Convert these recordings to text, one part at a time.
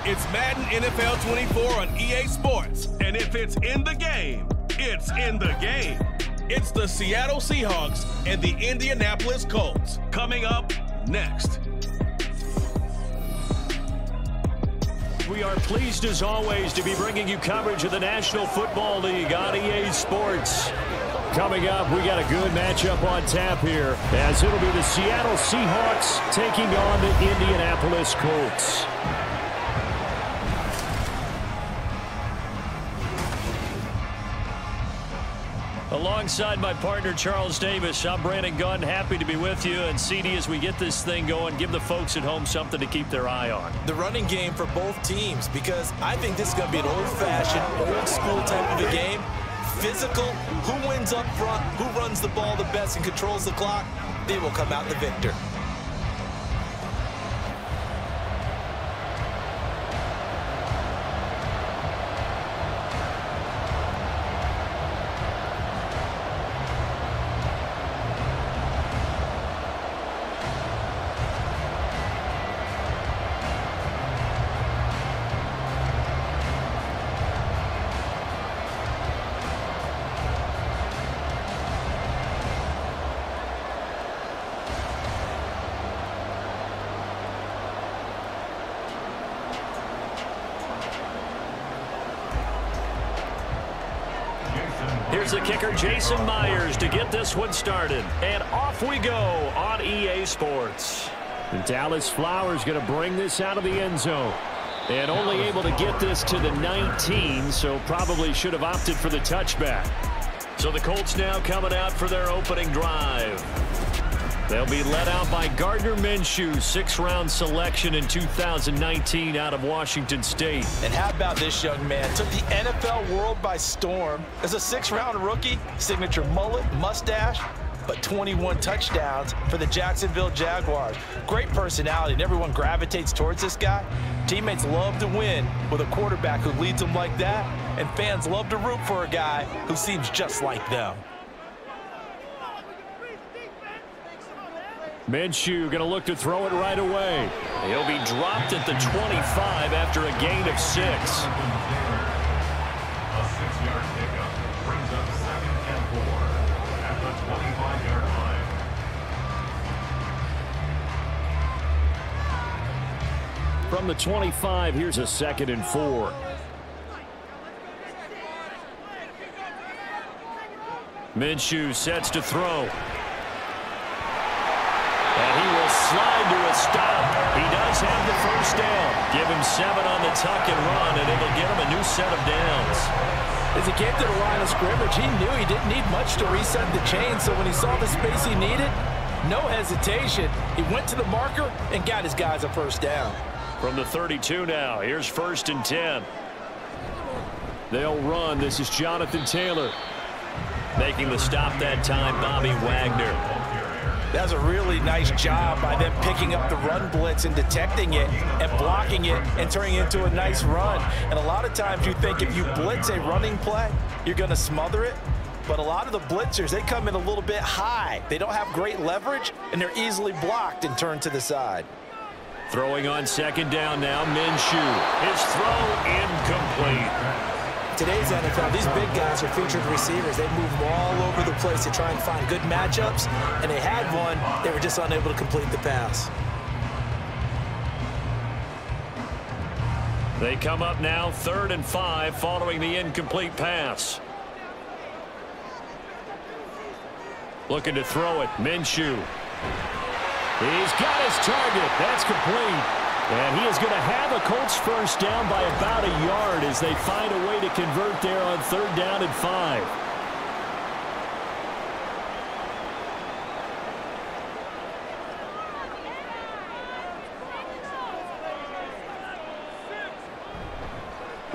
It's Madden NFL 24 on EA Sports. And if it's in the game, it's in the game. It's the Seattle Seahawks and the Indianapolis Colts. Coming up next. We are pleased as always to be bringing you coverage of the National Football League on EA Sports. Coming up, we got a good matchup on tap here, as it'll be the Seattle Seahawks taking on the Indianapolis Colts. Alongside my partner, Charles Davis, I'm Brandon Gunn. Happy to be with you. And CD, as we get this thing going, give the folks at home something to keep their eye on. The running game for both teams, because I think this is going to be an old-fashioned, old-school type of a game. Physical, who wins up front, who runs the ball the best and controls the clock, they will come out the victor. Here's the kicker, Jason Myers, to get this one started. And off we go on EA Sports. And Dallas Flowers going to bring this out of the end zone. And only able to get this to the 19, so probably should have opted for the touchback. So the Colts now coming out for their opening drive. They'll be led out by Gardner Minshew, sixth-round selection in 2019 out of Washington State. And how about this young man? Took the NFL world by storm. As a sixth-round rookie, signature mullet, mustache, but 21 touchdowns for the Jacksonville Jaguars. Great personality, and everyone gravitates towards this guy. Teammates love to win with a quarterback who leads them like that, and fans love to root for a guy who seems just like them. Minshew going to look to throw it right away. He'll be dropped at the 25 after a gain of 6. A 6-yard pickup brings up 2nd and 4 at the 25-yard line. From the 25, here's a 2nd and 4. Minshew sets to throw. And he will slide to a stop. He does have the first down. Give him 7 on the tuck and run, and it'll get him a new set of downs. As he came to the line of scrimmage, he knew he didn't need much to reset the chain, so when he saw the space he needed, no hesitation. He went to the marker and got his guys a first down. From the 32 now, here's 1st and 10. They'll run. This is Jonathan Taylor. Making the stop that time, Bobby Wagner. That's a really nice job by them picking up the run blitz and detecting it and blocking it and turning it into a nice run. And a lot of times you think if you blitz a running play, you're going to smother it. But a lot of the blitzers, they come in a little bit high. They don't have great leverage, and they're easily blocked and turned to the side. Throwing on 2nd down now, Minshew. His throw incomplete. Today's NFL, these big guys are featured receivers. They move all over the place to try and find good matchups, and they had one. They were just unable to complete the pass. They come up now 3rd and 5 following the incomplete pass. Looking to throw it, Minshew. He's got his target. That's complete. And he is going to have a Colts first down by about a yard as they find a way to convert there on 3rd down and 5.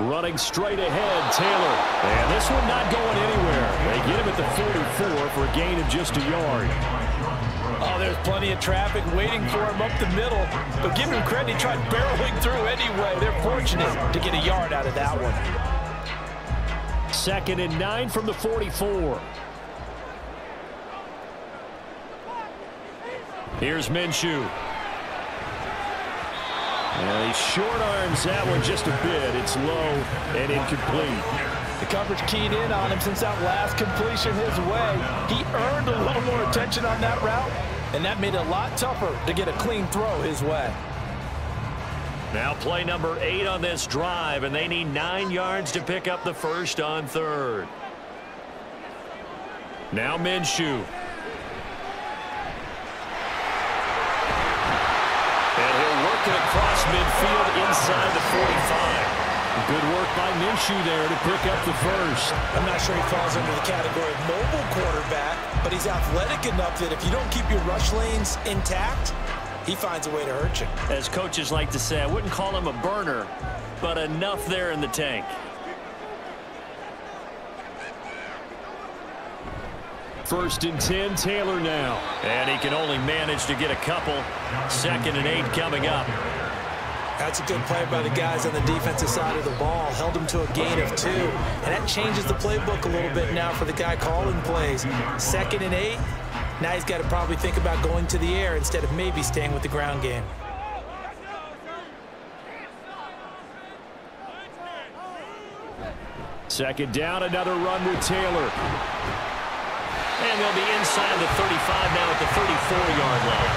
Running straight ahead, Taylor. And this one not going anywhere. They get him at the 44 for a gain of just a yard. Oh, there's plenty of traffic waiting for him up the middle. But give him credit, he tried barreling through anyway. They're fortunate to get a yard out of that one. 2nd and 9 from the 44. Here's Minshew. And he short arms that one just a bit. It's low and incomplete. The coverage keyed in on him since that last completion his way. He earned a little more attention on that route, and that made it a lot tougher to get a clean throw his way. Now play number 8 on this drive, and they need 9 yards to pick up the first on 3rd. Now Minshew. And he'll work it across midfield inside the 45. Good work by Minshew there to pick up the first. I'm not sure he falls under the category of mobile quarterback, but he's athletic enough that if you don't keep your rush lanes intact, he finds a way to hurt you. As coaches like to say, I wouldn't call him a burner, but enough there in the tank. First and 10, Taylor now. And he can only manage to get a couple. 2nd and 8 coming up. That's a good play by the guys on the defensive side of the ball. Held him to a gain of 2. And that changes the playbook a little bit now for the guy calling plays. 2nd and 8. Now he's got to probably think about going to the air instead of maybe staying with the ground game. Second down, another run with Taylor. And they'll be inside the 35 now at the 34-yard line.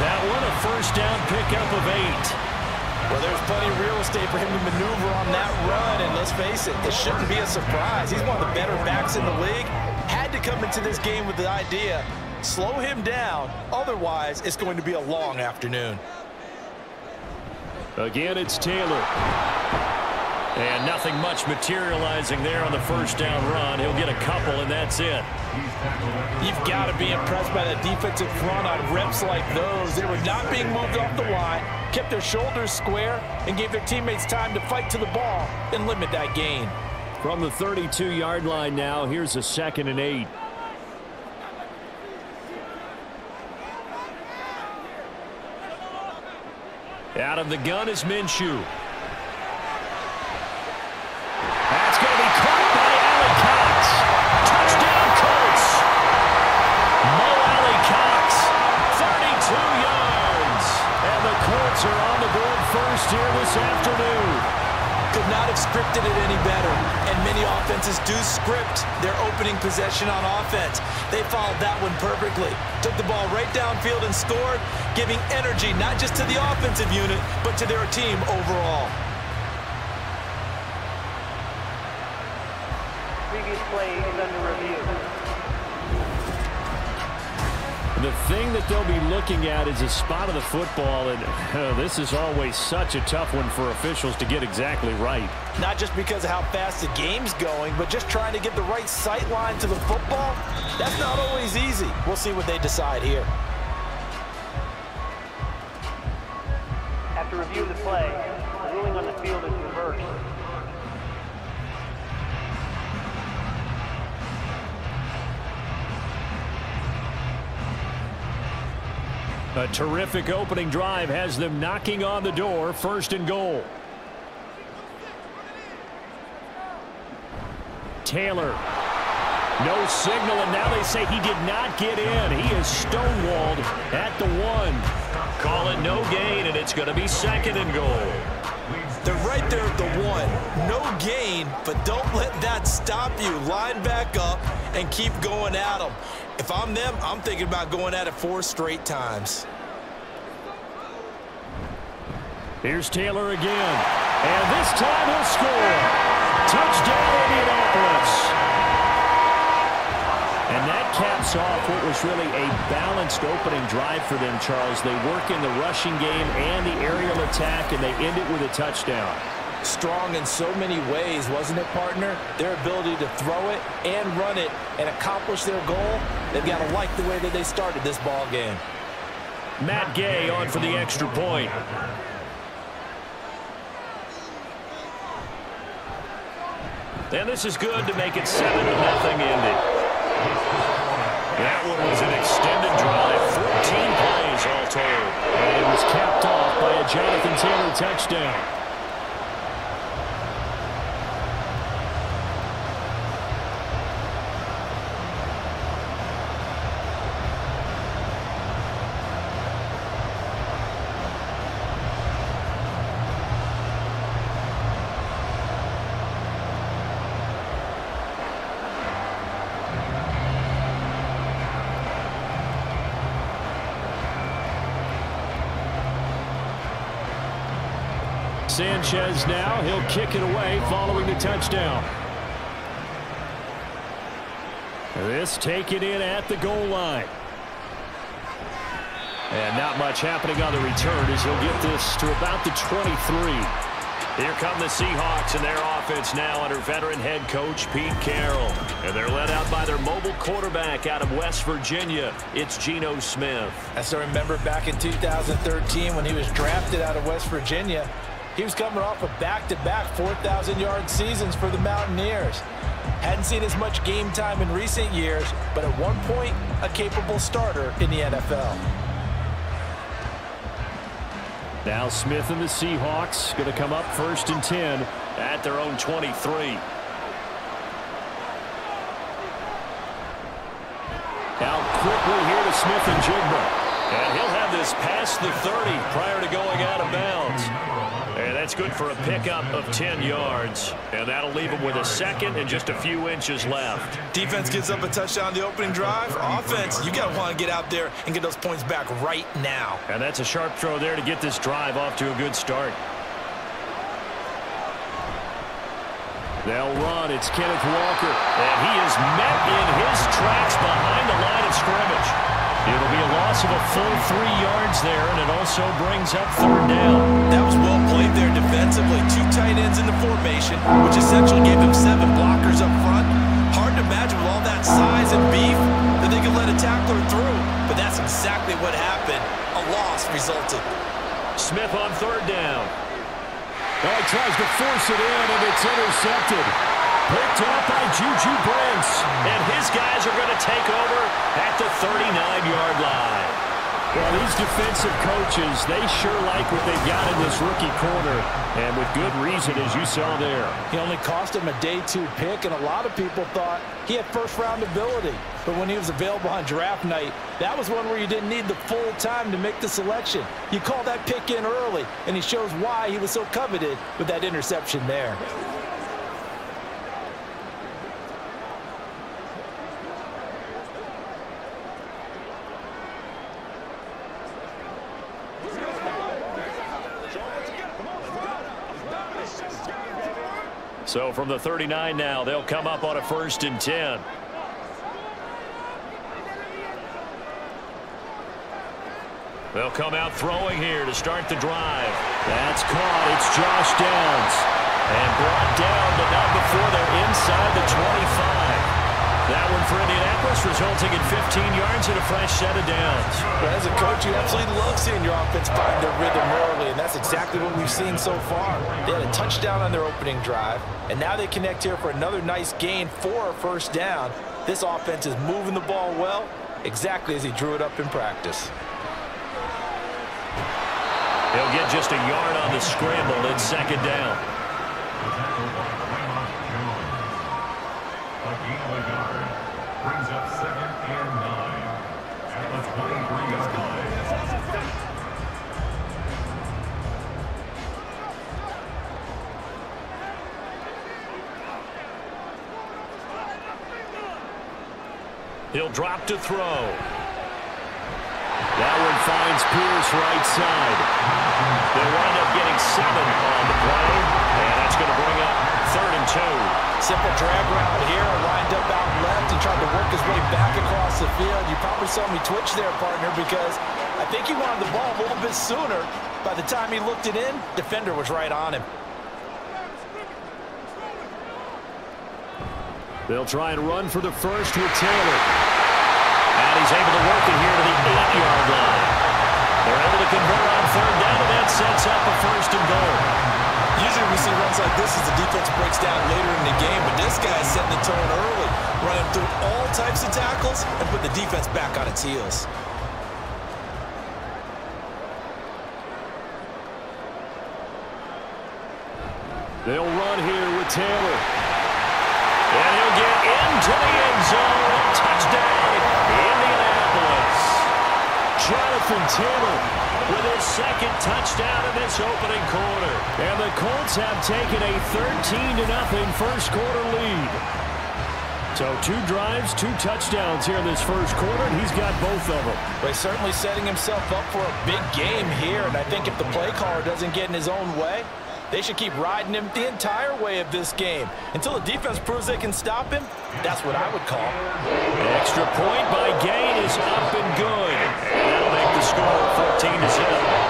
That one, a first down pickup of 8. Well, there's plenty of real estate for him to maneuver on that run, and let's face it, it shouldn't be a surprise. He's one of the better backs in the league. Had to come into this game with the idea, slow him down, otherwise it's going to be a long afternoon. Again, it's Taylor. And nothing much materializing there on the first down run. He'll get a couple, and that's it. You've got to be impressed by the defensive front on reps like those. They were not being moved off the line, kept their shoulders square, and gave their teammates time to fight to the ball and limit that gain. From the 32-yard line now, here's a 2nd and 8. Out of the gun is Minshew. That's going to be caught by Alec Cox. Touchdown, Colts. Mo Alley Cox, 32 yards. And the Colts are on the board first here this afternoon. Could not have scripted it any better. And many offenses do script their opening possession on offense. They followed that one perfectly. Took the ball right downfield and scored, giving energy not just to the offensive unit, but to their team overall. Previous play is under review. The thing that they'll be looking at is a spot of the football, and this is always such a tough one for officials to get exactly right. Not just because of how fast the game's going, but just trying to get the right sight line to the football. That's not always easy. We'll see what they decide here. After review of the play, the ruling on the field is reversed. A terrific opening drive has them knocking on the door. 1st and goal. Taylor. No signal, and now they say he did not get in. He is stonewalled at the 1. Call it no gain, and it's going to be 2nd and goal. They're right there at the 1. No gain, but don't let that stop you. Line back up and keep going at them. If I'm them, I'm thinking about going at it 4 straight times. Here's Taylor again. And this time he'll score. Touchdown, Indianapolis. And that caps off what was really a balanced opening drive for them, Charles. They work in the rushing game and the aerial attack, and they end it with a touchdown. Strong in so many ways, wasn't it, partner? Their ability to throw it and run it and accomplish their goal, they've got to like the way that they started this ball game. Matt Gay on for the extra point. And this is good to make it 7-0 Indy. That one was an extended drive, 14 plays all told. And it was capped off by a Jonathan Taylor touchdown. Sanchez now. He'll kick it away following the touchdown. This taken in at the goal line. And not much happening on the return as he'll get this to about the 23. Here come the Seahawks and their offense now under veteran head coach Pete Carroll. And they're led out by their mobile quarterback out of West Virginia. It's Geno Smith. As I remember back in 2013 when he was drafted out of West Virginia, he was coming off of back-to-back 4,000-yard seasons for the Mountaineers. Hadn't seen as much game time in recent years, but at one point, a capable starter in the NFL. Now Smith and the Seahawks going to come up 1st and 10 at their own 23. Out quickly here to Smith and Jigba. And he'll have this past the 30 prior to going out of bounds. And that's good for a pickup of 10 yards. And that'll leave him with a second and just a few inches left. Defense gives up a touchdown on the opening drive. Offense, you got to want to get out there and get those points back right now. And that's a sharp throw there to get this drive off to a good start. They'll run. It's Kenneth Walker. And he is met in his tracks behind the line of scrimmage. It'll be a loss of a full 3 yards there, and it also brings up 3rd down. That was well played there defensively. 2 tight ends in the formation, which essentially gave them 7 blockers up front. Hard to imagine with all that size and beef that they could let a tackler through, but that's exactly what happened. A loss resulted. Smith on 3rd down. Oh, he tries to force it in, and it's intercepted. Picked up by Juju Brents. And his guys are going to take over at the 39-yard line. Well, these defensive coaches, they sure like what they've got in this rookie corner. And with good reason, as you saw there. He only cost him a day 2 pick, and a lot of people thought he had first-round ability. But when he was available on draft night, that was one where you didn't need the full time to make the selection. You call that pick in early, and he shows why he was so coveted with that interception there. So from the 39 now, they'll come up on a 1st and 10. They'll come out throwing here to start the drive. That's caught. It's Josh Downs. And brought down, but not before they're inside the 25. That one for Indianapolis, resulting in 15 yards and a fresh set of downs. Well, as a coach, you absolutely love seeing your offense find their rhythm early, and that's exactly what we've seen so far. They had a touchdown on their opening drive, and now they connect here for another nice gain for a 1st down. This offense is moving the ball well, exactly as he drew it up in practice. He'll get just a yard on the scramble. It's 2nd down. Brings up 2nd and 9 at the 23-yard line. He'll drop to throw. That one finds Pierce right side. They'll wind up getting 7 on the play, and that's going to bring up 3rd and 2. Simple drag route here, lined up out left and tried to work his way back across the field. You probably saw me twitch there, partner, because I think he wanted the ball a little bit sooner. By the time he looked it in, defender was right on him. They'll try and run for the 1st with Taylor. And he's able to work it here to the 8-yard line. They're able to convert on 3rd down, and that sets up a 1st and goal. Usually we see runs like this as the defense breaks down later in the game, but this guy is setting the tone early, running through all types of tackles and put the defense back on its heels. They'll run here with Taylor. And he'll get into the end zone. Touchdown, Indianapolis. Jonathan Taylor with his 2nd touchdown in this opening quarter. And the Colts have taken a 13-0 first quarter lead. So 2 drives, 2 touchdowns here in this first quarter, and he's got both of them. Well, he's certainly setting himself up for a big game here, and I think if the play caller doesn't get in his own way, They should keep riding him the entire way of this game. Until the defense proves they can stop him, that's what I would call. An extra point by Gain is up and good. And that'll make the score 14-7.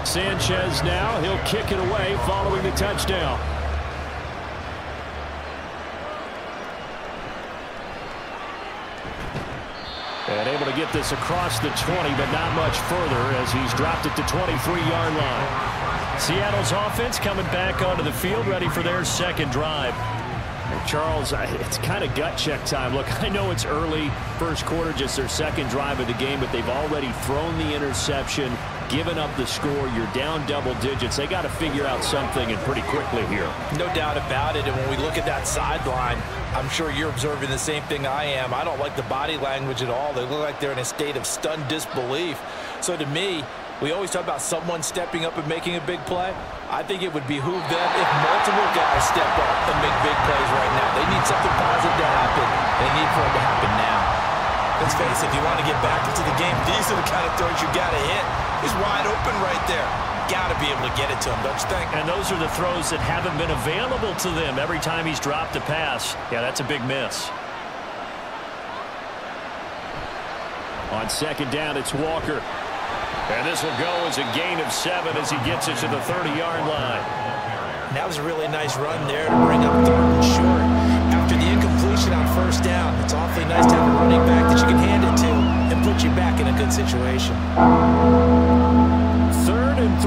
Sanchez now, he'll kick it away following the touchdown. And able to get this across the 20, but not much further as he's dropped it to 23-yard line. Seattle's offense coming back onto the field, ready for their second drive. And Charles, it's kind of gut check time. Look, I know it's early, first quarter, just their second drive of the game, but they've already thrown the interception, given up the score. You're down double digits. They got to figure out something, and pretty quickly here. No doubt about it. And when we look at that sideline, I'm sure you're observing the same thing I am. I don't like the body language at all. They look like they're in a state of stunned disbelief. So to me, we always talk about someone stepping up and making a big play. I think it would behoove them if multiple guys step up and make big plays right now. They need something positive to happen. They need for it to happen now. Let's face it, if you want to get back into the game, these are the kind of throws you got to hit. He's wide open right there. Got to be able to get it to him, don't you think? And those are the throws that haven't been available to them every time he's dropped a pass. Yeah, that's a big miss. On second down, it's Walker. And this will go as a gain of 7 as he gets it to the 30-yard line. That was a really nice run there to bring up third and short. After the incompletion on first down, it's awfully nice to have a running back that you can hand it to and put you back in a good situation. 3rd and 3.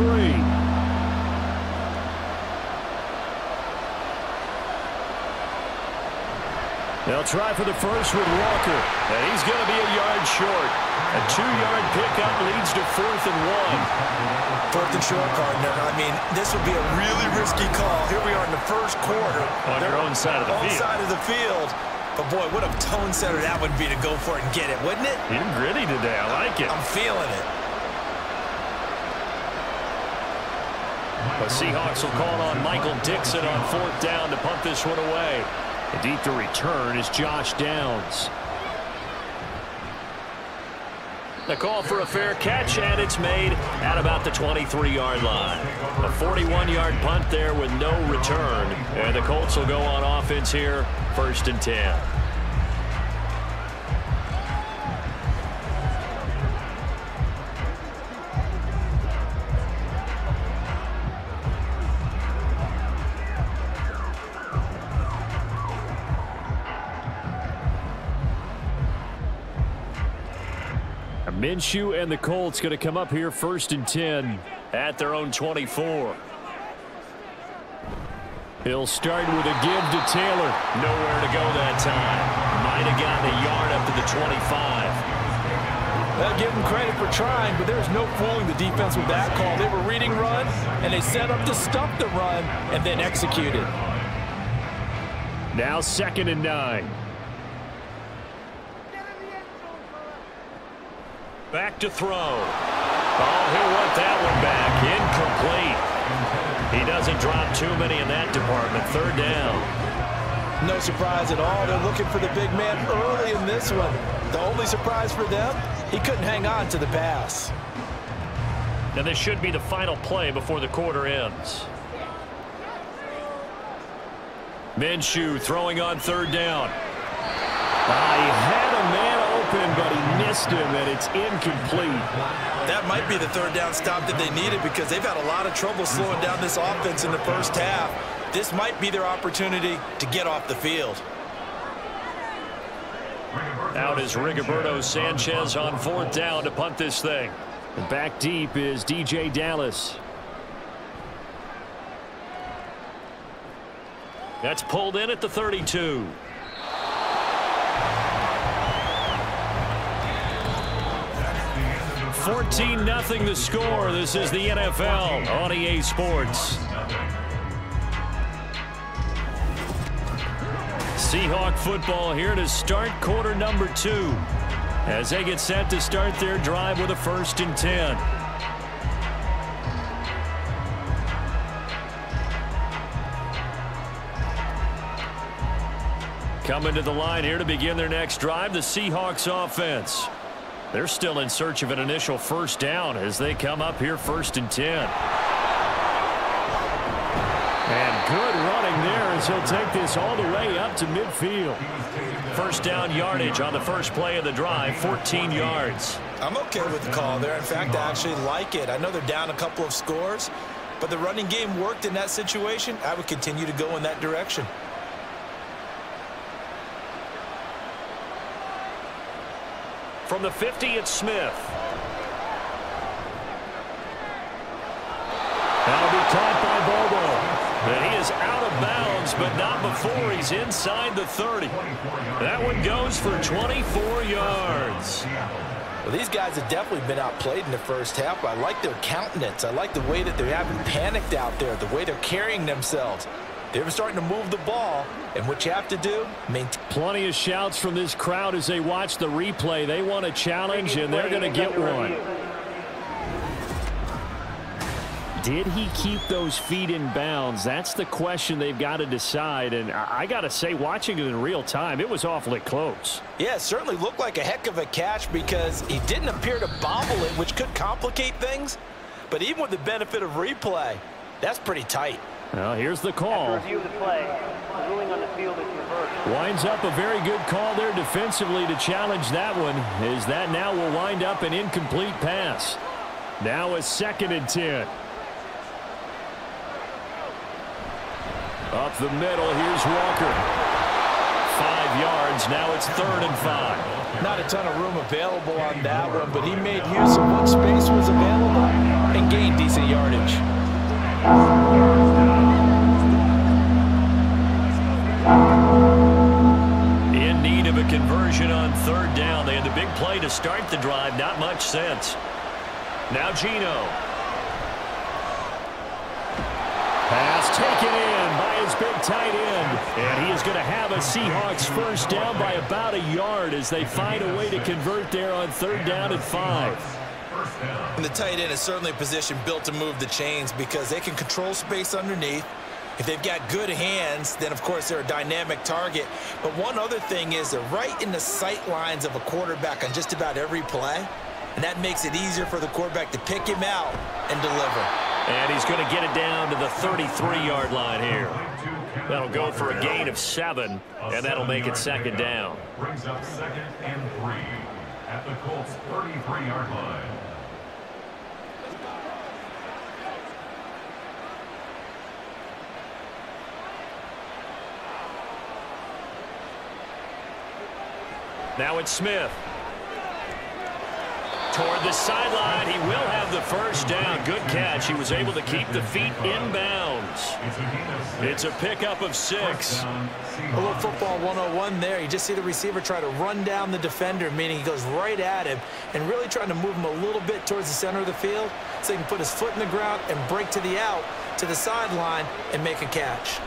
They'll try for the first with Walker, and he's going to be a yard short. A 2-yard pickup leads to 4th and 1. 4th and short, partner. I mean, this would be a really risky call. Here we are in the first quarter. On your own side of the field. On side of the field. But, boy, what a tone setter that would be to go for it and get it, wouldn't it? You're gritty today. I like it. I'm feeling it. The Seahawks will call on Michael Dixon on 4th down to punt this one away. And deep to return is Josh Downs. The call for a fair catch, and it's made at about the 23-yard line. A 41-yard punt there with no return. And the Colts will go on offense here, 1st and 10. Minshew and the Colts going to come up here 1st and 10 at their own 24. He'll start with a give to Taylor. Nowhere to go that time. Might have gotten a yard up to the 25. Well, give them credit for trying, but there's no fooling the defense with that call. They were reading run, and they set up to stop the run and then executed. Now 2nd and 9. Back to throw. Oh, he'll want that one back. Incomplete. He doesn't drop too many in that department. 3rd down. No surprise at all. They're looking for the big man early in this one. The only surprise for them, he couldn't hang on to the pass. And this should be the final play before the quarter ends. Minshew throwing on 3rd down. He had a man open, but he missed him, and it's incomplete. That might be the 3rd down stop that they needed because they've had a lot of trouble slowing down this offense in the first half. This might be their opportunity to get off the field. Out is Rigoberto Sanchez on 4th down to punt this thing. And back deep is DJ Dallas. That's pulled in at the 32. 14-0 the score. This is the NFL on EA Sports. Seahawk football here to start quarter number 2 as they get set to start their drive with a 1st and 10. Coming to the line here to begin their next drive, the Seahawks offense. They're still in search of an initial 1st down as they come up here 1st and 10. And good running there as he'll take this all the way up to midfield. 1st down yardage on the first play of the drive, 14 yards. I'm okay with the call there. In fact, I actually like it. I know they're down a couple of scores, but the running game worked in that situation. I would continue to go in that direction. From the 50, it's Smith. That'll be caught by Bobo. And he is out of bounds, but not before he's inside the 30. That one goes for 24 yards. Well, these guys have definitely been outplayed in the first half. I like their countenance. I like the way that they haven't panicked out there, the way they're carrying themselves. They're starting to move the ball, and what you have to do, maintain. Plenty of shouts from this crowd as they watch the replay. They want a challenge, and they're going to get one. Did he keep those feet in bounds? That's the question they've got to decide, and I got to say, watching it in real time, it was awfully close. Yeah, it certainly looked like a heck of a catch because he didn't appear to bobble it, which could complicate things. But even with the benefit of replay, that's pretty tight. Well, here's the call. After review of the play, the ruling on the field is reversed. Winds up a very good call there defensively to challenge that one, as that now will wind up an incomplete pass. Now a 2nd and 10. Up the middle, here's Walker. 5 yards, now it's 3rd and 5. Not a ton of room available on that one, but he made use of what space was available and gained decent yardage. In need of a conversion on 3rd down. They had the big play to start the drive. Not much sense. Now Gino. Pass taken in by his big tight end. And he is going to have a Seahawks 1st down by about a yard as they find a way to convert there on 3rd down and 5. And the tight end is certainly a position built to move the chains because they can control space underneath. If they've got good hands, then of course they're a dynamic target. But one other thing is they're right in the sight lines of a quarterback on just about every play. And that makes it easier for the quarterback to pick him out and deliver. And he's going to get it down to the 33-yard line here. That'll go for a gain of 7, and that'll make it 2nd down. Brings up 2nd and 3 at the Colts 33-yard line. Now it's Smith. Toward the sideline, he will have the 1st down. Good catch. He was able to keep the feet in bounds. It's a pickup of 6. A little football 101 there. You just see the receiver try to run down the defender, meaning he goes right at him and really trying to move him a little bit towards the center of the field so he can put his foot in the ground and break to the out, to the sideline, and make a catch.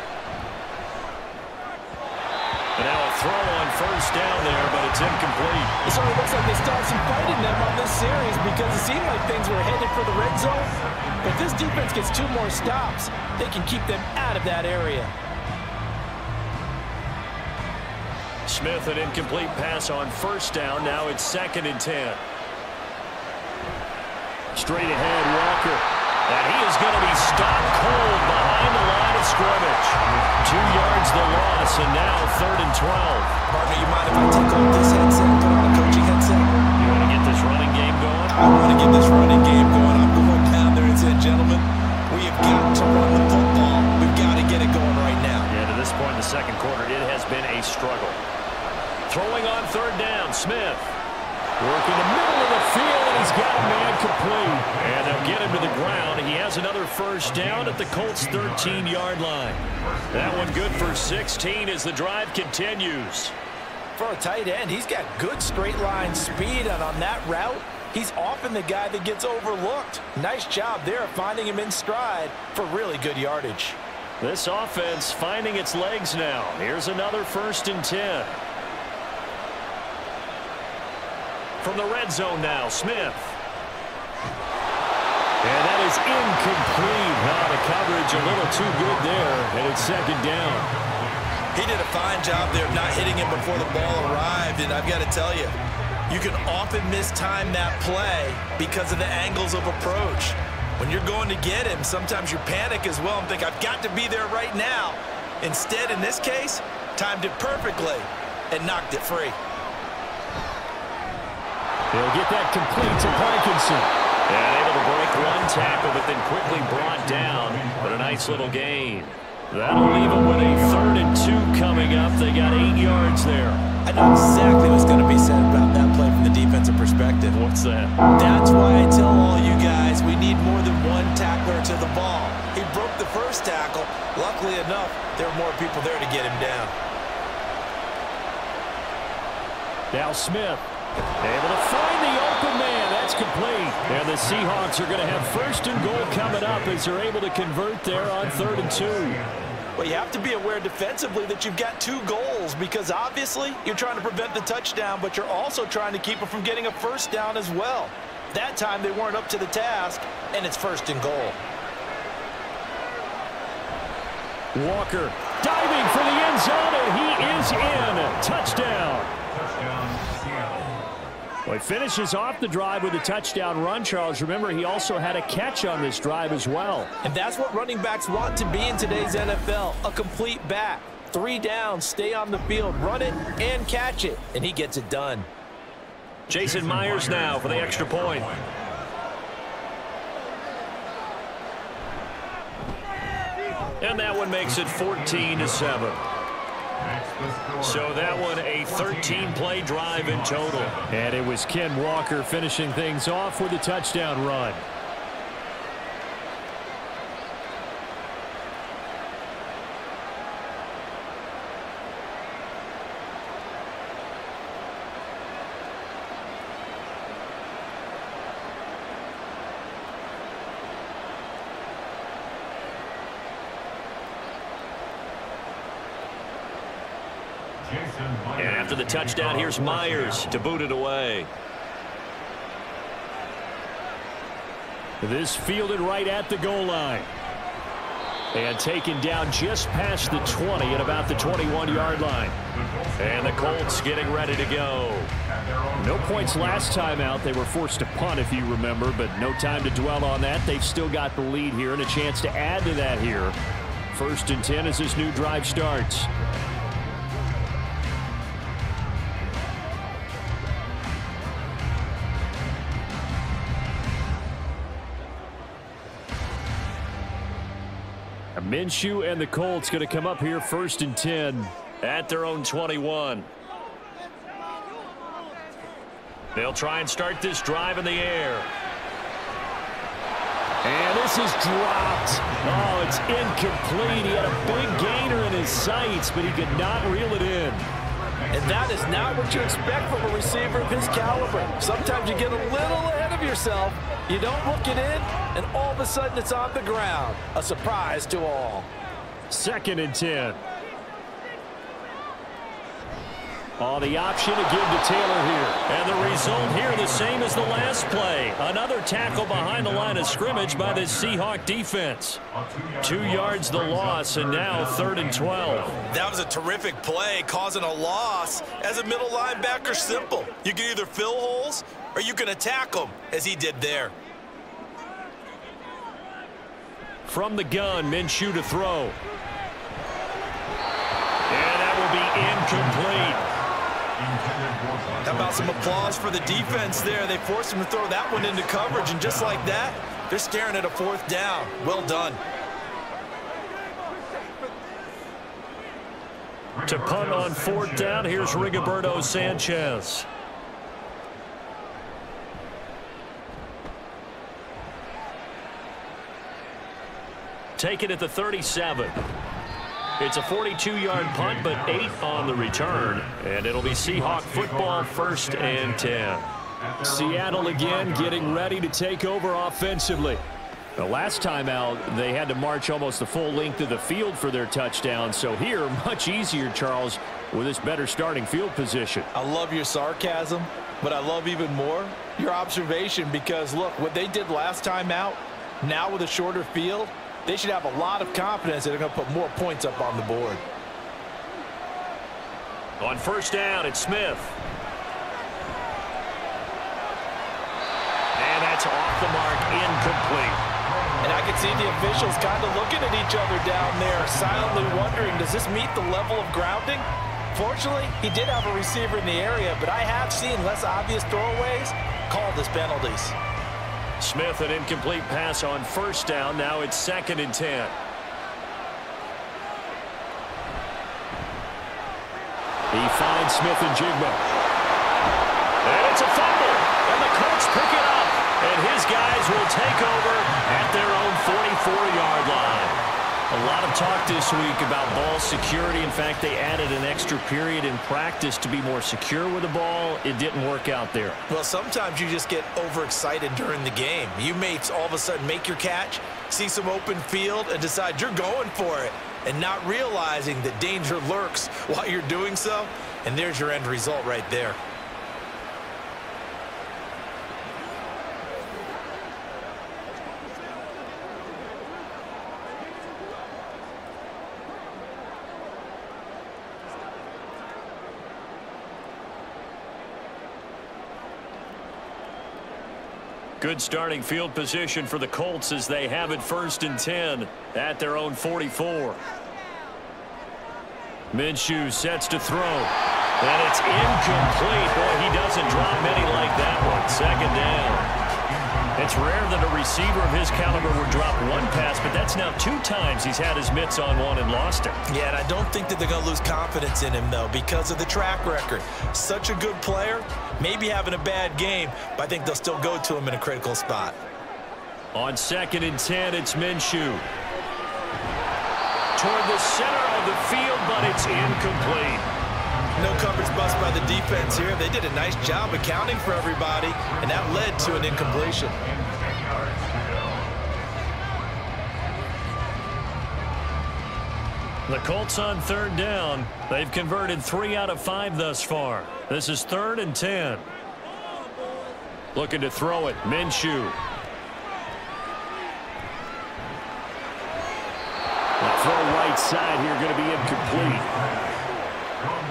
And now a throw on 1st down there, but it's incomplete. It certainly looks like they still have some fight in them on this series because it seemed like things were headed for the red zone. But this defense gets 2 more stops. They can keep them out of that area. Smith, an incomplete pass on 1st down. Now it's 2nd and 10. Straight ahead, Walker. And he is going to be stopped cold behind the line of scrimmage. 2 yards the loss, and now 3rd and 12. Partner, you mind if I take off this headset and put on a coaching headset? You want to get this running game going? I want to get this running game going. I'm going down there and saying, gentlemen, we have got to run the football. We've got to get it going right now. Yeah, to this point in the 2nd quarter, it has been a struggle. Throwing on 3rd down, Smith. Working the middle of the field, and he's got a man complete. And they'll get him to the ground. He has another 1st down at the Colts' 13-yard line. That one good for 16 as the drive continues. For a tight end, he's got good straight line speed, and on that route, he's often the guy that gets overlooked. Nice job there finding him in stride for really good yardage. This offense finding its legs now. Here's another 1st and 10. From the red zone now, Smith. And that is incomplete. The coverage a little too good there, and it's 2nd down. He did a fine job there of not hitting him before the ball arrived, and I've got to tell you, you can often mistime that play because of the angles of approach. When you're going to get him, sometimes you panic as well and think, I've got to be there right now. Instead, in this case, timed it perfectly and knocked it free. They'll get that complete to Parkinson. And able to break 1 tackle, but then quickly brought down. But a nice little gain. That'll leave them with a 3rd and 2 coming up. They got 8 yards there. I know exactly what's going to be said about that play from the defensive perspective. What's that? That's why I tell all you guys we need more than 1 tackler to the ball. He broke the 1st tackle. Luckily enough, there were more people there to get him down. Now Smith. Able to find the open man. That's complete. And the Seahawks are going to have 1st and goal coming up as they're able to convert there on 3rd and 2. Well, you have to be aware defensively that you've got 2 goals because obviously you're trying to prevent the touchdown, but you're also trying to keep them from getting a 1st down as well. That time they weren't up to the task, and it's 1st and goal. Walker diving for the end zone, and he is in. Touchdown. Well, he finishes off the drive with a touchdown run, Charles. Remember, he also had a catch on this drive as well. And that's what running backs want to be in today's NFL, a complete back. 3 downs, stay on the field, run it, and catch it. And he gets it done. Jason Myers now for the extra point. And that one makes it 14-7. So that one a 13-play drive in total. And it was Ken Walker finishing things off with a touchdown run. And after the touchdown, here's Myers to boot it away. This fielded right at the goal line. And taken down just past the 20 at about the 21-yard line. And the Colts getting ready to go. No points last time out. They were forced to punt, if you remember, but no time to dwell on that. They've still got the lead here and a chance to add to that here. 1st and 10 as this new drive starts. Minshew and the Colts going to come up here 1st and 10 at their own 21. They'll try and start this drive in the air. And this is dropped. Oh, it's incomplete. He had a big gainer in his sights, but he could not reel it in. And that is not what you expect from a receiver of his caliber. Sometimes you get a little ahead of yourself. You don't look it in, and all of a sudden it's on the ground. A surprise to all. 2nd and 10. Oh, the option to give to Taylor here. And the result here the same as the last play. Another tackle behind the line of scrimmage by this Seahawk defense. 2 yards the loss, and now 3rd and 12. That was a terrific play, causing a loss. As a middle linebacker, simple. You can either fill holes or you can attack them, as he did there. From the gun, Minshew to throw. And that will be incomplete. How about some applause for the defense there? They forced him to throw that one into coverage, and just like that, they're staring at a 4th down. Well done. To punt on 4th down, here's Rigoberto Sanchez. Take it at the 37. It's a 42-yard punt, but 8 on the return. And it'll be Seahawk football 1st and 10. Seattle again getting ready to take over offensively. The last time out, they had to march almost the full length of the field for their touchdown. So here, much easier, Charles, with this better starting field position. I love your sarcasm, but I love even more your observation because, look, what they did last time out, now with a shorter field, they should have a lot of confidence that they're going to put more points up on the board. On first down, it's Smith. And that's off the mark, incomplete. And I can see the officials kind of looking at each other down there, silently wondering, does this meet the level of grounding? Fortunately, he did have a receiver in the area, but I have seen less obvious throwaways called as penalties. Smith, an incomplete pass on first down. Now it's 2nd and 10. He finds Smith and Jigba. And it's a fumble. And the Colts pick it up. And his guys will take over at their own 44-yard line. A lot of talk this week about ball security. In fact, they added an extra period in practice to be more secure with the ball. It didn't work out there. Well, sometimes you just get overexcited during the game. You may all of a sudden make your catch, see some open field, and decide you're going for it, and not realizing that danger lurks while you're doing so. And there's your end result right there. Good starting field position for the Colts as they have it 1st and 10 at their own 44. Minshew sets to throw. And it's incomplete. Boy, he doesn't drop many like that one. 2nd down. It's rare that a receiver of his caliber would drop one pass, but that's now 2 times he's had his mitts on one and lost it. Yeah, and I don't think that they're going to lose confidence in him, though, because of the track record. Such a good player, maybe having a bad game, but I think they'll still go to him in a critical spot. On 2nd and 10, it's Minshew. Toward the center of the field, but it's incomplete. No coverage bust by the defense here. They did a nice job accounting for everybody, and that led to an incompletion. The Colts on 3rd down. They've converted 3 out of 5 thus far. This is 3rd and 10. Looking to throw it. Minshew. The throw right side here going to be incomplete.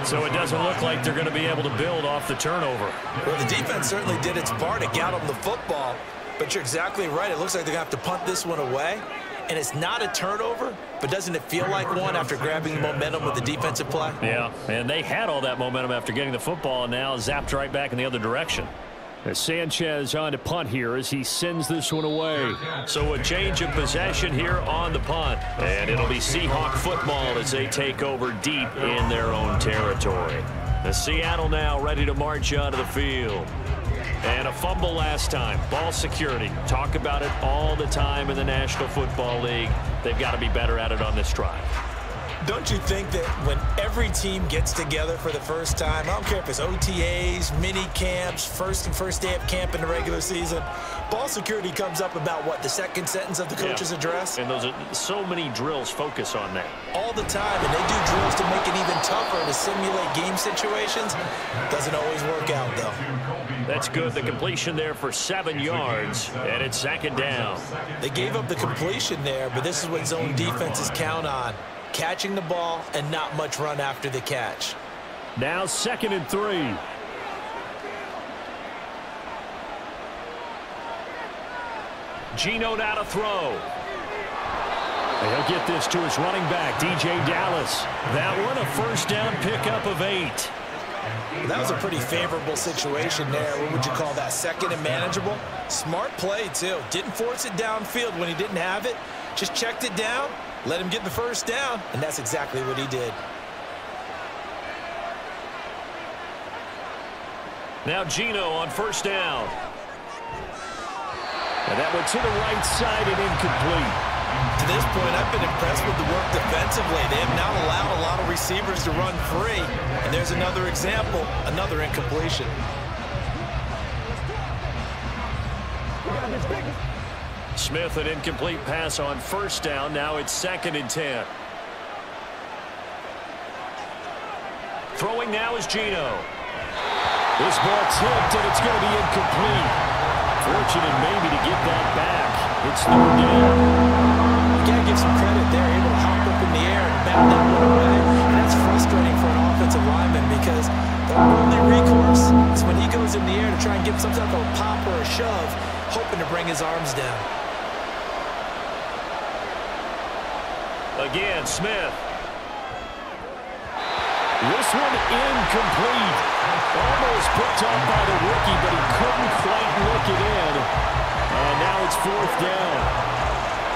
So it doesn't look like they're going to be able to build off the turnover. Well, the defense certainly did its part to get them the football, but you're exactly right. It looks like they're going to have to punt this one away, and it's not a turnover, but doesn't it feel like one after grabbing momentum with the defensive play? Yeah, and they had all that momentum after getting the football, and now zapped right back in the other direction. As Sanchez on to punt here as he sends this one away. So a change of possession here on the punt. And it'll be Seahawk football as they take over deep in their own territory. The Seattle now ready to march onto the field. And a fumble last time. Ball security. Talk about it all the time in the National Football League. They've got to be better at it on this drive. Don't you think that when every team gets together for the first time, I don't care if it's OTAs, mini camps, first day of camp in the regular season, ball security comes up about what, the 2nd sentence of the coach's address? And those are so many drills focus on that. All the time, and they do drills to make it even tougher to simulate game situations. Doesn't always work out, though. That's good. The completion there for 7 yards, and it's 2nd down. They gave up the completion there, but this is what zone defenses count on. Catching the ball and not much run after the catch. Now 2nd and 3. Geno now to throw. And he'll get this to his running back, DJ Dallas. That one a 1st down pickup of 8. That was a pretty favorable situation there. What would you call that? 2nd and manageable? Smart play, too. Didn't force it downfield when he didn't have it. Just checked it down. Let him get the 1st down, and that's exactly what he did. Now Geno on 1st down. And that went to the right side and incomplete. To this point, I've been impressed with the work defensively. They have not allowed a lot of receivers to run free. And there's another example, another incompletion. Smith, an incomplete pass on first down. Now it's 2nd and 10. Throwing now is Geno. This ball tipped, and it's going to be incomplete. Fortunate maybe to get that back. It's 3rd down. You got to give some credit there. Able to hop up in the air and bat that one away. And that's frustrating for an offensive lineman because the only recourse is when he goes in the air to try and get some type of a pop or a shove, hoping to bring his arms down. Again, Smith. This one incomplete. Almost picked up by the rookie, but he couldn't quite look it in. And now it's 4th down.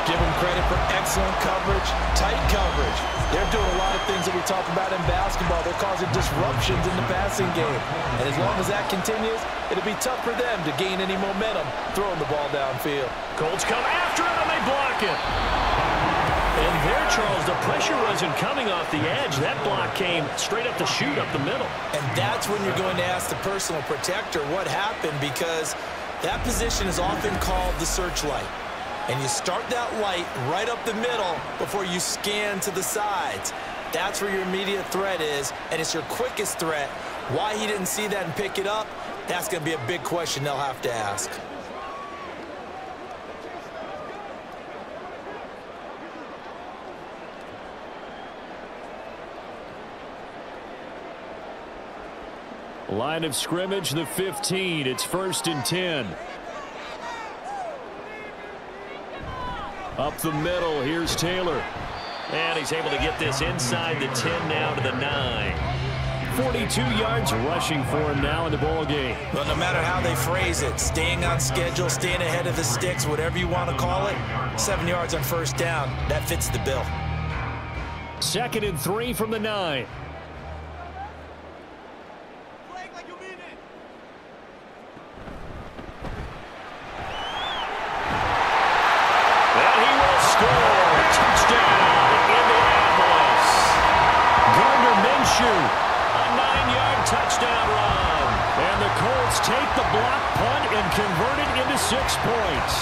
Give them credit for excellent coverage, tight coverage. They're doing a lot of things that we talk about in basketball. They're causing disruptions in the passing game. And as long as that continues, it'll be tough for them to gain any momentum throwing the ball downfield. Colts come after him, and they block it. And there, Charles, the pressure wasn't coming off the edge. That block came straight up the chute, up the middle. And that's when you're going to ask the personal protector what happened, because that position is often called the searchlight. And you start that light right up the middle before you scan to the sides. That's where your immediate threat is, and it's your quickest threat. Why he didn't see that and pick it up, that's going to be a big question they'll have to ask. Line of scrimmage, the 15. It's 1st and 10. Up the middle, here's Taylor. And he's able to get this inside the 10 now to the 9. 42 yards rushing for him now in the ball game. Well, no matter how they phrase it, staying on schedule, staying ahead of the sticks, whatever you want to call it, 7 yards on 1st down, that fits the bill. 2nd and 3 from the 9. Touchdown run. And the Colts take the block punt and convert it into 6 points.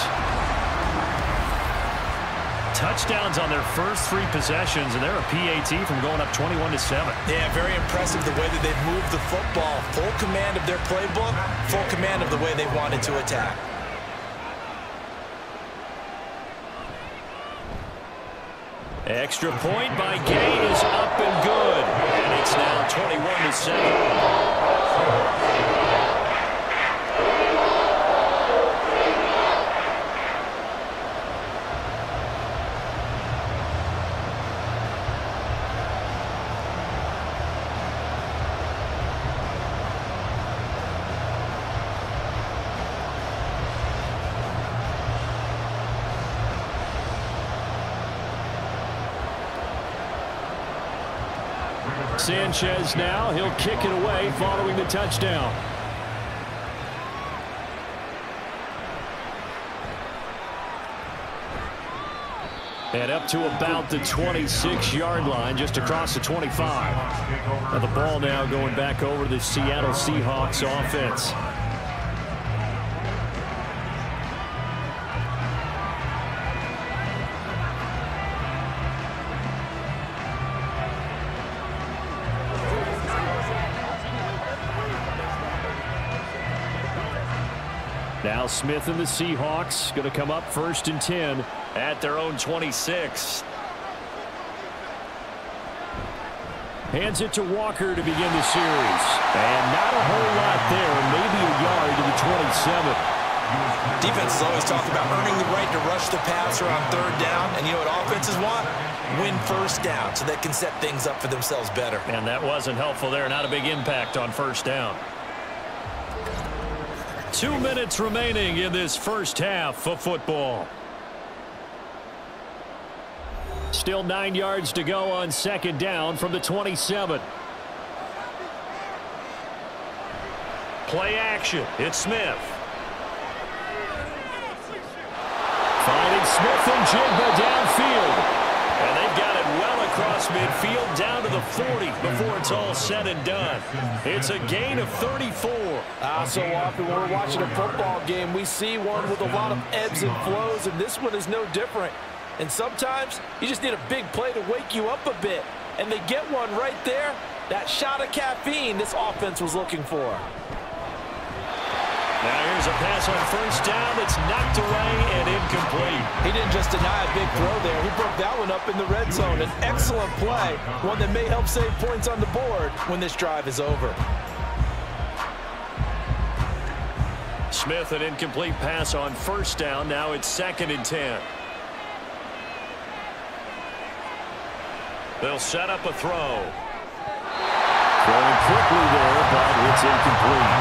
Touchdowns on their first 3 possessions, and they're a PAT from going up 21-7. Yeah, very impressive the way that they've moved the football. Full command of their playbook, full command of the way they wanted to attack. Extra point by Gay is up and good. And it's now 21-7. Sanchez now, he'll kick it away following the touchdown. And up to about the 26-yard line, just across the 25. And the ball now going back over to the Seattle Seahawks offense. Now Smith and the Seahawks going to come up 1st and 10 at their own 26. Hands it to Walker to begin the series. And not a whole lot there, maybe a yard to the 27. Defenses always talk about earning the right to rush the passer on 3rd down. And you know what offenses want? Win 1st down so they can set things up for themselves better. And that wasn't helpful there. Not a big impact on 1st down. 2 minutes remaining in this first half of football. Still 9 yards to go on 2nd down from the 27. Play action. It's Smith. Finding Smith and Jigba downfield. And they've got it well across across midfield down to the 40 before it's all said and done. It's a gain of 34. So often when we're watching a football game, we see one with a lot of ebbs and flows, and this one is no different. And sometimes you just need a big play to wake you up a bit. And they get one right there. That shot of caffeine this offense was looking for. Now here's a pass on first down that's knocked away and incomplete. He didn't just deny a big throw there. He broke that one up in the red zone. An excellent play, one that may help save points on the board when this drive is over. Smith, an incomplete pass on first down. Now it's 2nd and 10. They'll set up a throw. Throwing quickly there, but it's incomplete.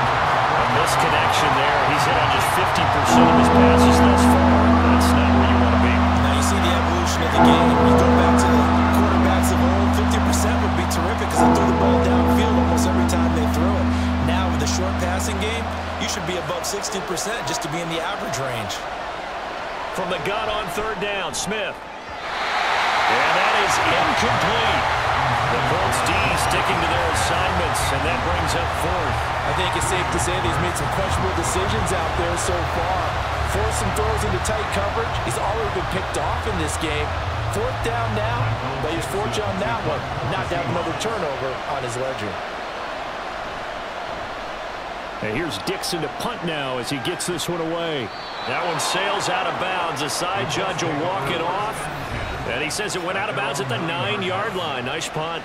A misconnection there. He's hit on just 50% of his passes thus far. That's not where you want to be. Now you see the evolution of the game. You go back to the quarterbacks of old, 50% would be terrific because they threw the ball downfield almost every time they threw it. Now with the short passing game, you should be above 60% just to be in the average range. From the gun on 3rd down, Smith. And that is incomplete. The Colts D sticking to their assignments, and that brings up 4th. I think it's safe to say that he's made some questionable decisions out there so far. Forced some throws into tight coverage. He's already been picked off in this game. 4th down now, but he's fortunate on that one not to have another turnover on his ledger. And here's Dixon to punt now as he gets this one away. That one sails out of bounds. The side judge will walk it off. And he says it went out of bounds at the 9-yard line. Nice punt.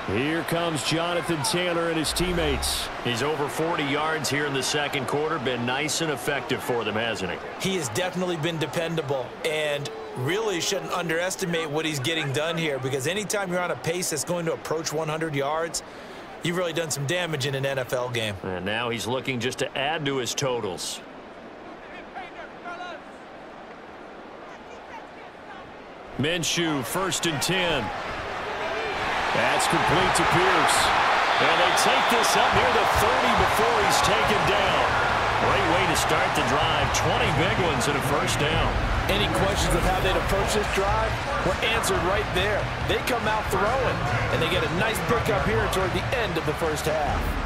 Here comes Jonathan Taylor and his teammates. He's over 40 yards here in the 2nd quarter. Been nice and effective for them, hasn't he? He has definitely been dependable, and really shouldn't underestimate what he's getting done here, because anytime you're on a pace that's going to approach 100 yards, you've really done some damage in an NFL game. And now he's looking just to add to his totals. Minshew, 1st and 10. That's complete to Pierce. And they take this up near the 30 before he's taken down. Great way to start the drive. 20 big ones and a 1st down. Any questions of how they'd approach this drive were answered right there. They come out throwing, and they get a nice pickup here toward the end of the 1st half.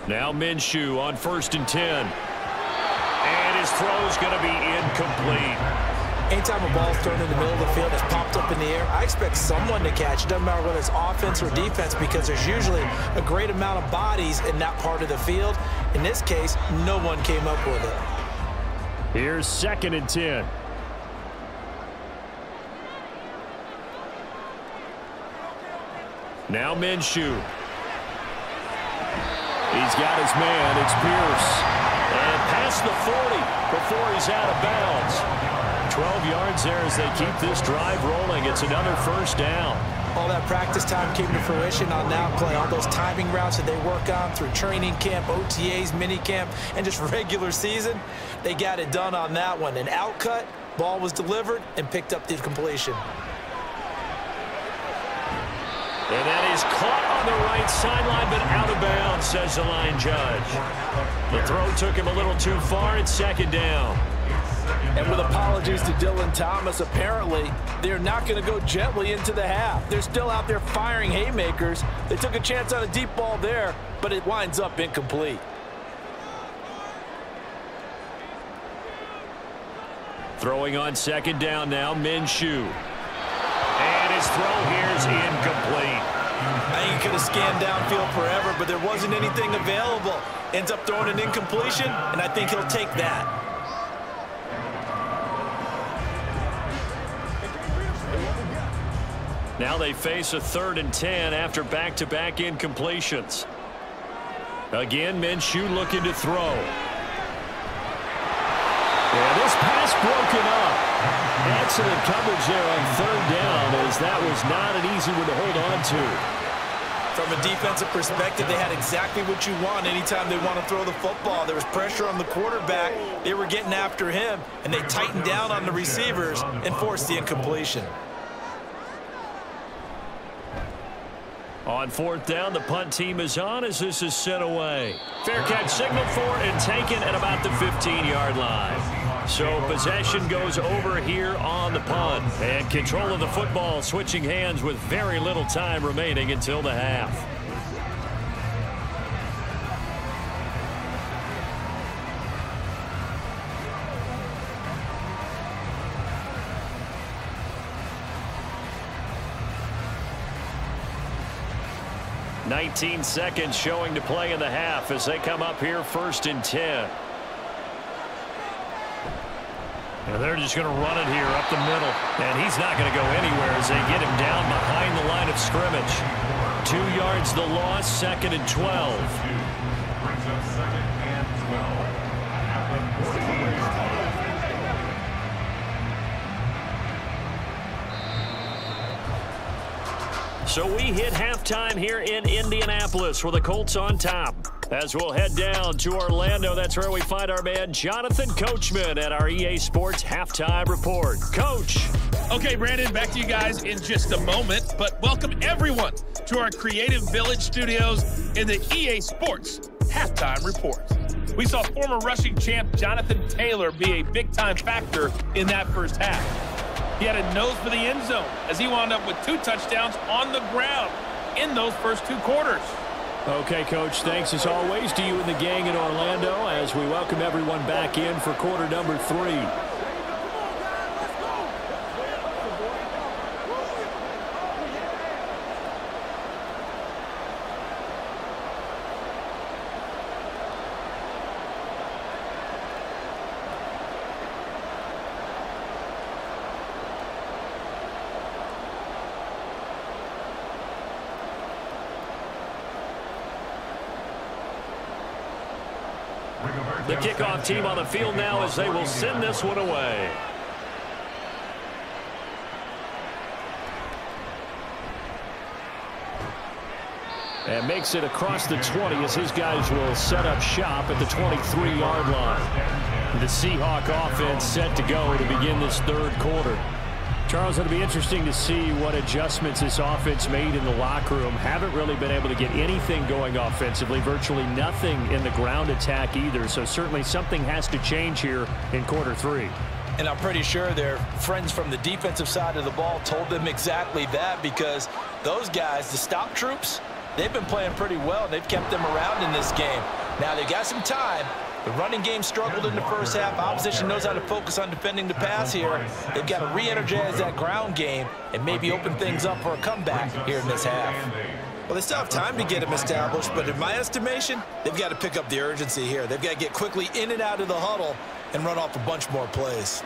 Now Minshew on 1st and 10. And his throw's going to be incomplete. Anytime a ball's thrown in the middle of the field, it's popped up in the air, I expect someone to catch. It doesn't matter whether it's offense or defense, because there's usually a great amount of bodies in that part of the field. In this case, no one came up with it. Here's 2nd and 10. Now Minshew. He's got his man. It's Pierce. And past the 40 before he's out of bounds. 12 yards there as they keep this drive rolling. It's another 1st down. All that practice time came to fruition on that play. All those timing routes that they work on through training camp, OTAs, mini camp, and just regular season, they got it done on that one. An outcut, ball was delivered, and picked up the completion. And that is caught on the right sideline, but out of bounds, says the line judge. The throw took him a little too far. It's 2nd down. And with apologies to Dylan Thomas, apparently they're not going to go gently into the half. They're still out there firing haymakers. They took a chance on a deep ball there, but it winds up incomplete. Throwing on 2nd down now, Minshew. And his throw here is incomplete. I think he could have scanned downfield forever, but there wasn't anything available. Ends up throwing an incompletion, and I think he'll take that. Now they face a 3rd and 10 after back-to-back incompletions. Again, Minshew looking to throw. Yeah, this pass broken up. Excellent coverage there on 3rd down, as that was not an easy one to hold on to. From a defensive perspective, they had exactly what you want anytime they want to throw the football. There was pressure on the quarterback. They were getting after him, and they tightened down on the receivers and forced the incompletion. On fourth down, the punt team is on as this is sent away. Fair catch signaled for and taken at about the 15-yard line. So possession goes over here on the punt. And control of the football switching hands with very little time remaining until the half. "19 seconds showing to play in the half as they come up here 1st and 10. And they're just going to run it here up the middle. And he's not going to go anywhere as they get him down behind the line of scrimmage. 2 yards the loss, 2nd and 12. Brings up 2nd and 12. At the 14-yard line. So we hit halftime here in Indianapolis with the Colts on top. As we'll head down to Orlando, that's where we find our man Jonathan Coachman at our EA Sports Halftime Report. Coach. Okay, Brandon, back to you guys in just a moment, but welcome everyone to our Creative Village studios in the EA Sports Halftime Report. We saw former rushing champ Jonathan Taylor be a big-time factor in that first half. He had a nose for the end zone as he wound up with 2 touchdowns on the ground in those first 2 quarters. Okay, Coach, thanks as always to you and the gang in Orlando as we welcome everyone back in for quarter number 3. The kickoff team on the field now as they will send this one away. And makes it across the 20 as his guys will set up shop at the 23-yard line. The Seahawk offense set to go to begin this 3rd quarter. Charles, it'll be interesting to see what adjustments this offense made in the locker room. Haven't really been able to get anything going offensively, virtually nothing in the ground attack either. So certainly something has to change here in quarter 3. And I'm pretty sure their friends from the defensive side of the ball told them exactly that, because those guys, the stop troops, they've been playing pretty well. They've kept them around in this game. Now they've got some time. The running game struggled in the first half. Opposition knows how to focus on defending the pass here. They've got to re-energize that ground game and maybe open things up for a comeback here in this half. Well, they still have time to get them established, but in my estimation, they've got to pick up the urgency here. They've got to get quickly in and out of the huddle and run off a bunch more plays.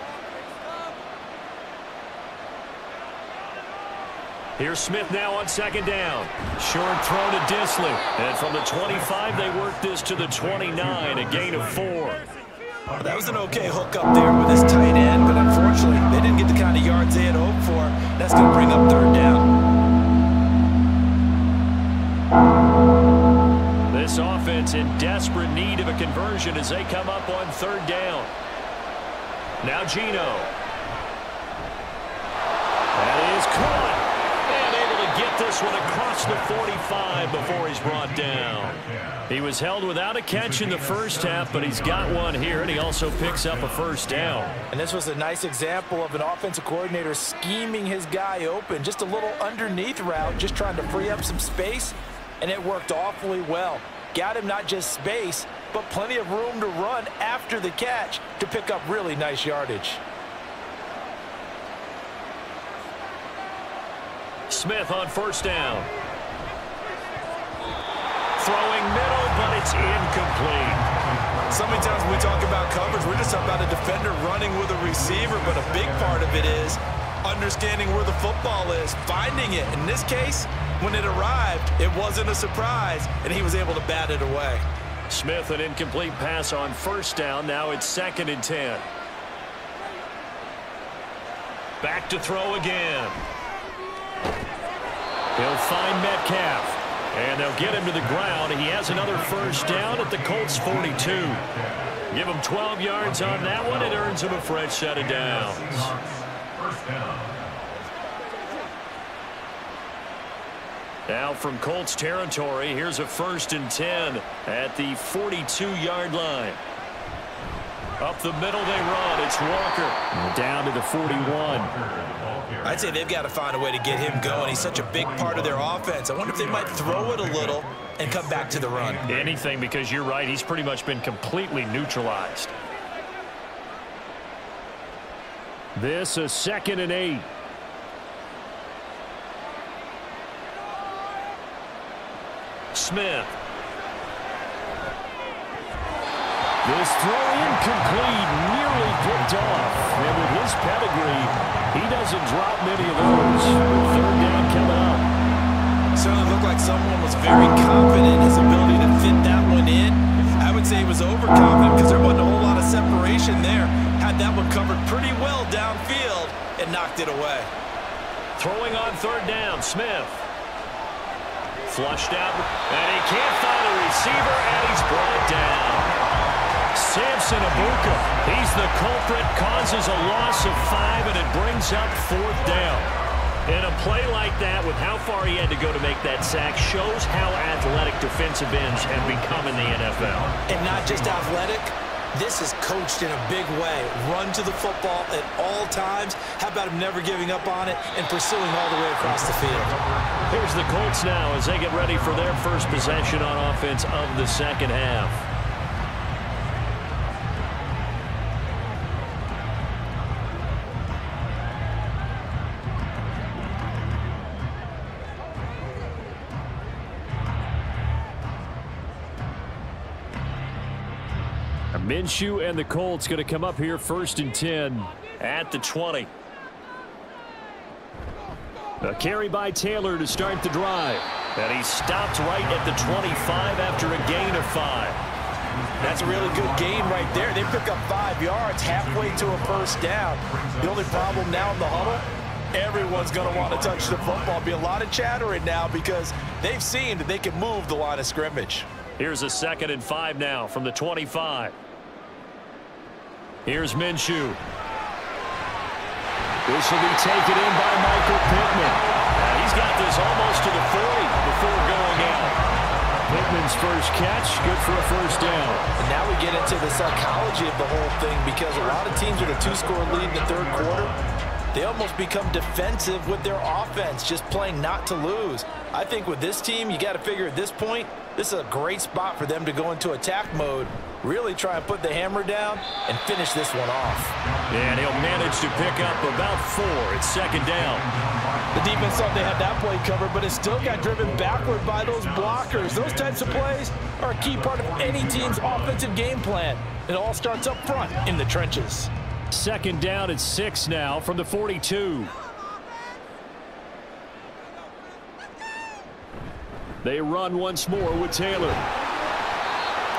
Here's Smith now on 2nd down. Short throw to Disley. And from the 25, they work this to the 29, a gain of 4. Well, that was an okay hook up there with his tight end, but unfortunately, they didn't get the kind of yards they had hoped for. That's going to bring up 3rd down. This offense in desperate need of a conversion as they come up on 3rd down. Now Gino. That is caught. Get this one across the 45 before he's brought down. He was held without a catch in the first half, but he's got one here, and he also picks up a 1st down. And this was a nice example of an offensive coordinator scheming his guy open. Just a little underneath route, just trying to free up some space, and it worked awfully well. Got him not just space, but plenty of room to run after the catch to pick up really nice yardage. Smith on 1st down. Throwing middle, but it's incomplete. So many times when we talk about coverage, we're just talking about a defender running with a receiver, but a big part of it is understanding where the football is, finding it. In this case, when it arrived, it wasn't a surprise, and he was able to bat it away. Smith, an incomplete pass on 1st down. Now it's 2nd and 10. Back to throw again. He'll find Metcalf. And they'll get him to the ground. He has another 1st down at the Colts 42. Give him 12 yards on that one. It earns him a fresh set of downs. 1st down. Now from Colts territory, here's a 1st and 10 at the 42-yard line. Up the middle they run. It's Walker. Down to the 41. I'd say they've got to find a way to get him going. He's such a big part of their offense. I wonder if they might throw it a little and come back to the run. Anything, because you're right. He's pretty much been completely neutralized. This a 2nd and 8. Smith. This throw incomplete, nearly picked off. And with his pedigree, he doesn't drop many of those. 3rd down coming up. Certainly looked like someone was very confident in his ability to fit that one in. I would say he was overconfident because there wasn't a whole lot of separation there. Had that one covered pretty well downfield and knocked it away. Throwing on 3rd down, Smith. Flushed out, and he can't find a receiver, and he's brought down. Samson Abuka, he's the culprit, causes a loss of 5, and it brings up 4th down. And a play like that, with how far he had to go to make that sack, shows how athletic defensive ends have become in the NFL. And not just athletic, this is coached in a big way. Run to the football at all times. How about him never giving up on it and pursuing all the way across the field? Here's the Colts now as they get ready for their first possession on offense of the 2nd half. Minshew and the Colts going to come up here 1st and 10 at the 20. A carry by Taylor to start the drive. And he stopped right at the 25 after a gain of 5. That's a really good gain right there. They pick up 5 yards halfway to a 1st down. The only problem now in the huddle, everyone's going to want to touch the football. Be a lot of chattering now because they've seen that they can move the line of scrimmage. Here's a 2nd and 5 now from the 25. Here's Minshew. This will be taken in by Michael Pittman. He's got this almost to the 40 before going out. Pittman's first catch, good for a 1st down. And now we get into the psychology of the whole thing because a lot of teams with a 2-score lead in the 3rd quarter, they almost become defensive with their offense, just playing not to lose. I think with this team, you got to figure at this point, this is a great spot for them to go into attack mode, really try and put the hammer down and finish this one off. And he'll manage to pick up about 4. It's 2nd down. The defense thought they had that play covered, but it still got driven backward by those blockers. Those types of plays are a key part of any team's offensive game plan. It all starts up front in the trenches. 2nd down at 6 now from the 42. They run once more with Taylor.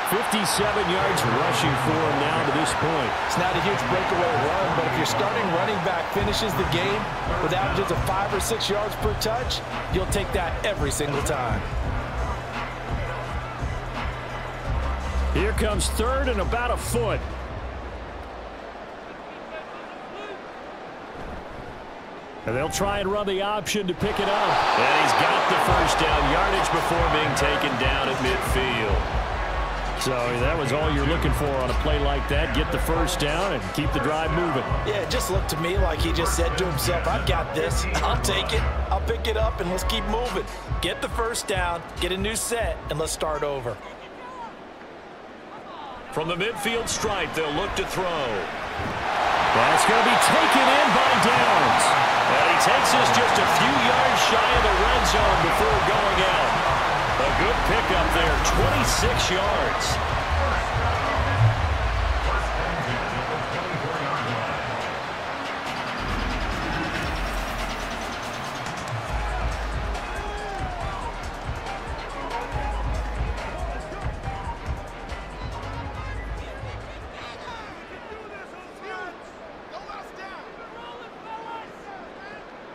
57 yards rushing for him now to this point. It's not a huge breakaway run, but if your starting running back finishes the game with averages of 5 or 6 yards per touch, you'll take that every single time. Here comes 3rd and about a foot. And they'll try and run the option to pick it up. And he's got the 1st down yardage before being taken down at midfield. So that was all you're looking for on a play like that. Get the 1st down and keep the drive moving. Yeah, it just looked to me like he just said to himself, I've got this. I'll take it. I'll pick it up, and let's keep moving. Get the 1st down, get a new set, and let's start over. From the midfield stripe, they'll look to throw. That's going to be taken in by Downs. And he takes us just a few yards shy of the red zone before going out. A good pickup there, 26 yards.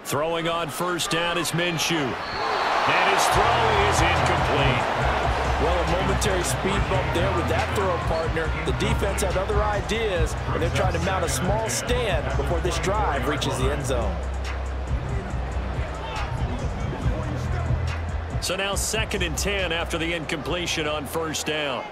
Throwing on 1st down is Minshew. And his throw is incomplete. Well, a momentary speed bump there with that throw partner. The defense had other ideas, and they're trying to mount a small stand before this drive reaches the end zone. So now 2nd and 10 after the incompletion on 1st down.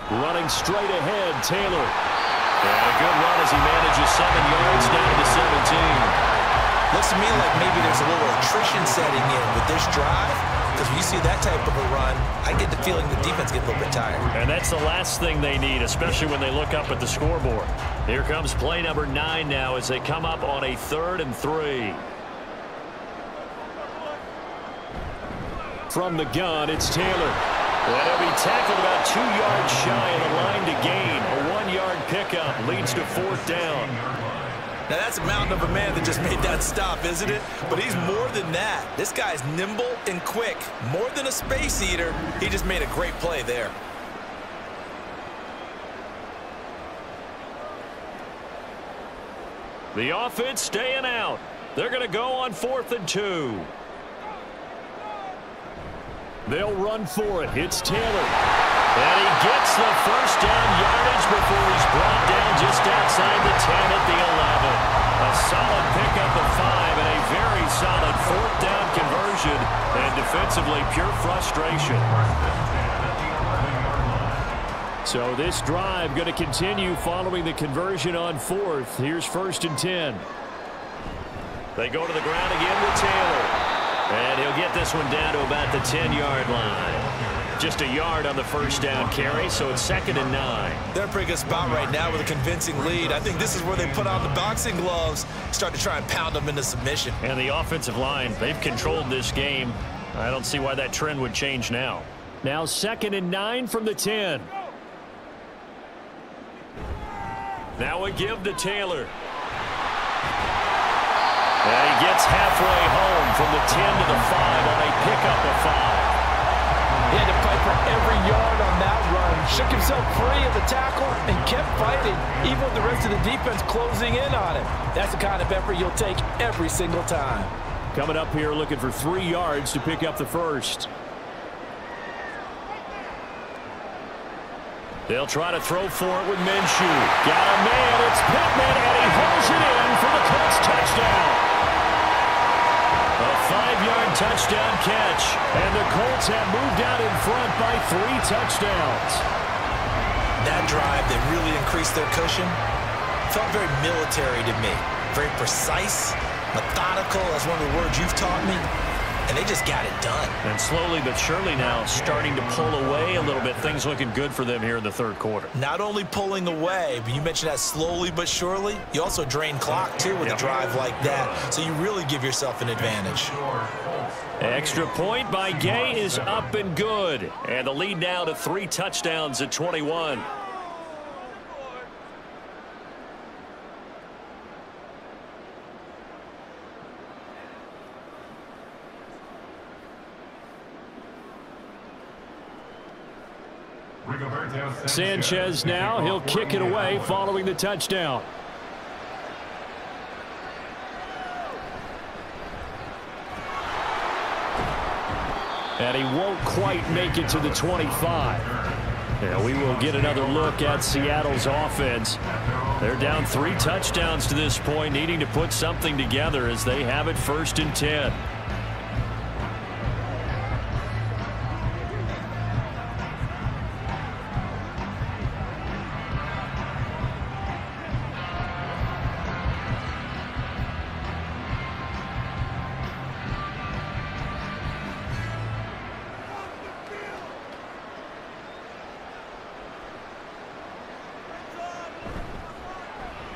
Running straight ahead, Taylor. And a good run as he manages 7 yards down to the 17. Looks to me like maybe there's a little attrition setting in with this drive, because when you see that type of a run, I get the feeling the defense gets a little bit tired. And that's the last thing they need, especially when they look up at the scoreboard. Here comes play number 9 now as they come up on a 3rd and 3. From the gun, it's Taylor. And he'll be tackled about 2 yards shy of the line to gain. A 1-yard pickup leads to 4th down. Now that's a mountain of a man that just made that stop, isn't it? But he's more than that. This guy's nimble and quick. More than a space eater, he just made a great play there. The offense staying out. They're going to go on 4th and 2. They'll run for it. It's Taylor. And he gets the 1st down yardage before he's brought down just outside the 10 at the 11. A solid pickup of 5 and a very solid 4th down conversion. And defensively, pure frustration. So this drive going to continue following the conversion on 4th. Here's 1st and 10. They go to the ground again with Taylor. And he'll get this one down to about the 10-yard line. Just a yard on the 1st down carry, so it's 2nd and 9. They're in a pretty good spot right now with a convincing lead. I think this is where they put on the boxing gloves, start to try and pound them into submission. And the offensive line, they've controlled this game. I don't see why that trend would change now. Now 2nd and 9 from the 10. Now a give to Taylor. And he gets halfway home from the 10 to the 5 on a pickup of 5. He had to fight for every yard on that run. Shook himself free of the tackle and kept fighting, even with the rest of the defense closing in on him. That's the kind of effort you'll take every single time. Coming up here looking for 3 yards to pick up the 1st. They'll try to throw for it with Minshew. Got a man, it's Pittman, and he hauls it in for the Colts touchdown. A 5-yard touchdown catch, and the Colts have moved out in front by 3 touchdowns. That drive, they really increased their cushion. Felt very military to me. Very precise, methodical, that's one of the words you've taught me. And they just got it done. And slowly but surely now starting to pull away a little bit. Things looking good for them here in the 3rd quarter. Not only pulling away, but you mentioned that slowly but surely. You also drain clock, too, with a drive like that. So you really give yourself an advantage. Extra point by Gay is up and good. And the lead now to 3 touchdowns at 21. Sanchez now, he'll kick it away following the touchdown. And he won't quite make it to the 25. And we will get another look at Seattle's offense. They're down 3 touchdowns to this point, needing to put something together as they have it 1st and 10.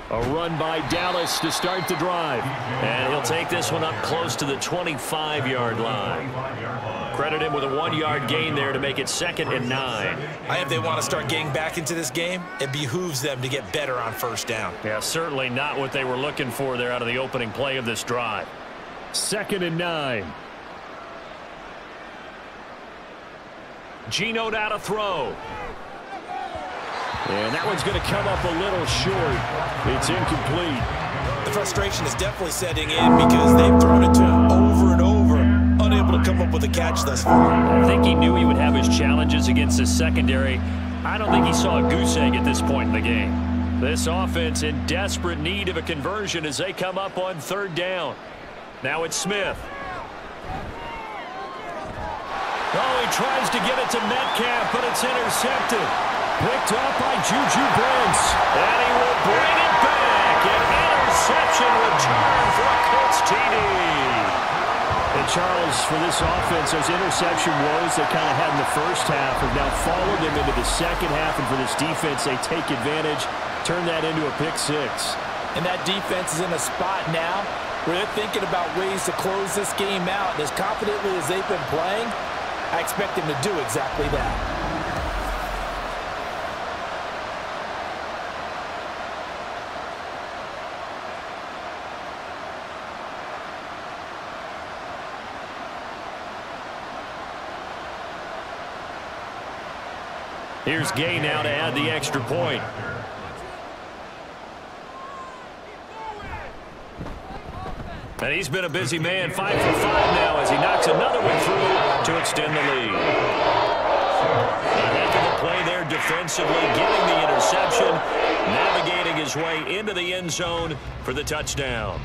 A run by Dallas to start the drive. And he'll take this one up close to the 25-yard line. Credit him with a 1-yard gain there to make it 2nd and 9. If they want to start getting back into this game, it behooves them to get better on 1st down. Yeah, certainly not what they were looking for there out of the opening play of this drive. 2nd and 9. Geno now to throw. And that one's going to come up a little short. It's incomplete. The frustration is definitely setting in because they've thrown it to him over and over, unable to come up with a catch thus far. I think he knew he would have his challenges against his secondary. I don't think he saw a goose egg at this point in the game. This offense in desperate need of a conversion as they come up on 3rd down. Now it's Smith. Oh, he tries to get it to Metcalf, but it's intercepted. Picked up by Juju Brents. And he will bring it back. An interception return for a Colts TD. And Charles, for this offense, those interception woes they kind of had in the first half have now followed them into the second half. And for this defense, they take advantage, turn that into a pick 6. And that defense is in a spot now where they're thinking about ways to close this game out. And as confidently as they've been playing, I expect them to do exactly that. Here's Gay now to add the extra point. And he's been a busy man, 5 for 5 now as he knocks another one through to extend the lead. A heck of a play there defensively, getting the interception, navigating his way into the end zone for the touchdown.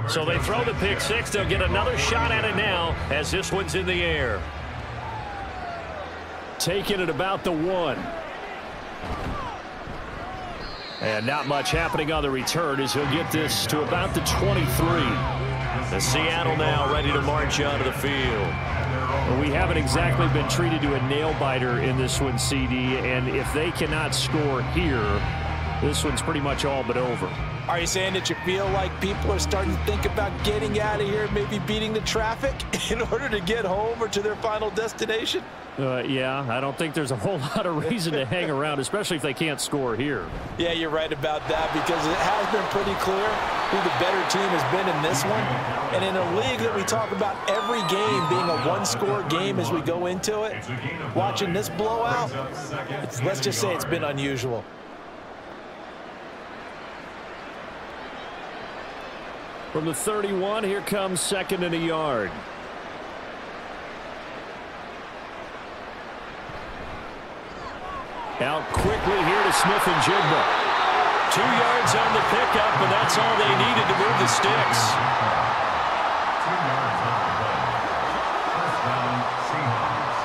So they throw the pick 6. They'll get another shot at it now as this one's in the air. Taking it about the 1. And not much happening on the return as he'll get this to about the 23. The Seattle now ready to march onto the field. Well, we haven't exactly been treated to a nail-biter in this one, CD, and if they cannot score here, this one's pretty much all but over. Are you saying that you feel like people are starting to think about getting out of here, maybe beating the traffic in order to get home or to their final destination? Yeah, I don't think there's a whole lot of reason to hang around, especially if they can't score here. Yeah, you're right about that because it has been pretty clear who the better team has been in this one. And in a league that we talk about every game being a one-score game as we go into it, watching this blowout, let's just say it's been unusual. From the 31, here comes 2nd and a yard. Out quickly here to Smith and Jigba. 2 yards on the pickup, and that's all they needed to move the sticks. 2 yards on the play. First down, Seahawks.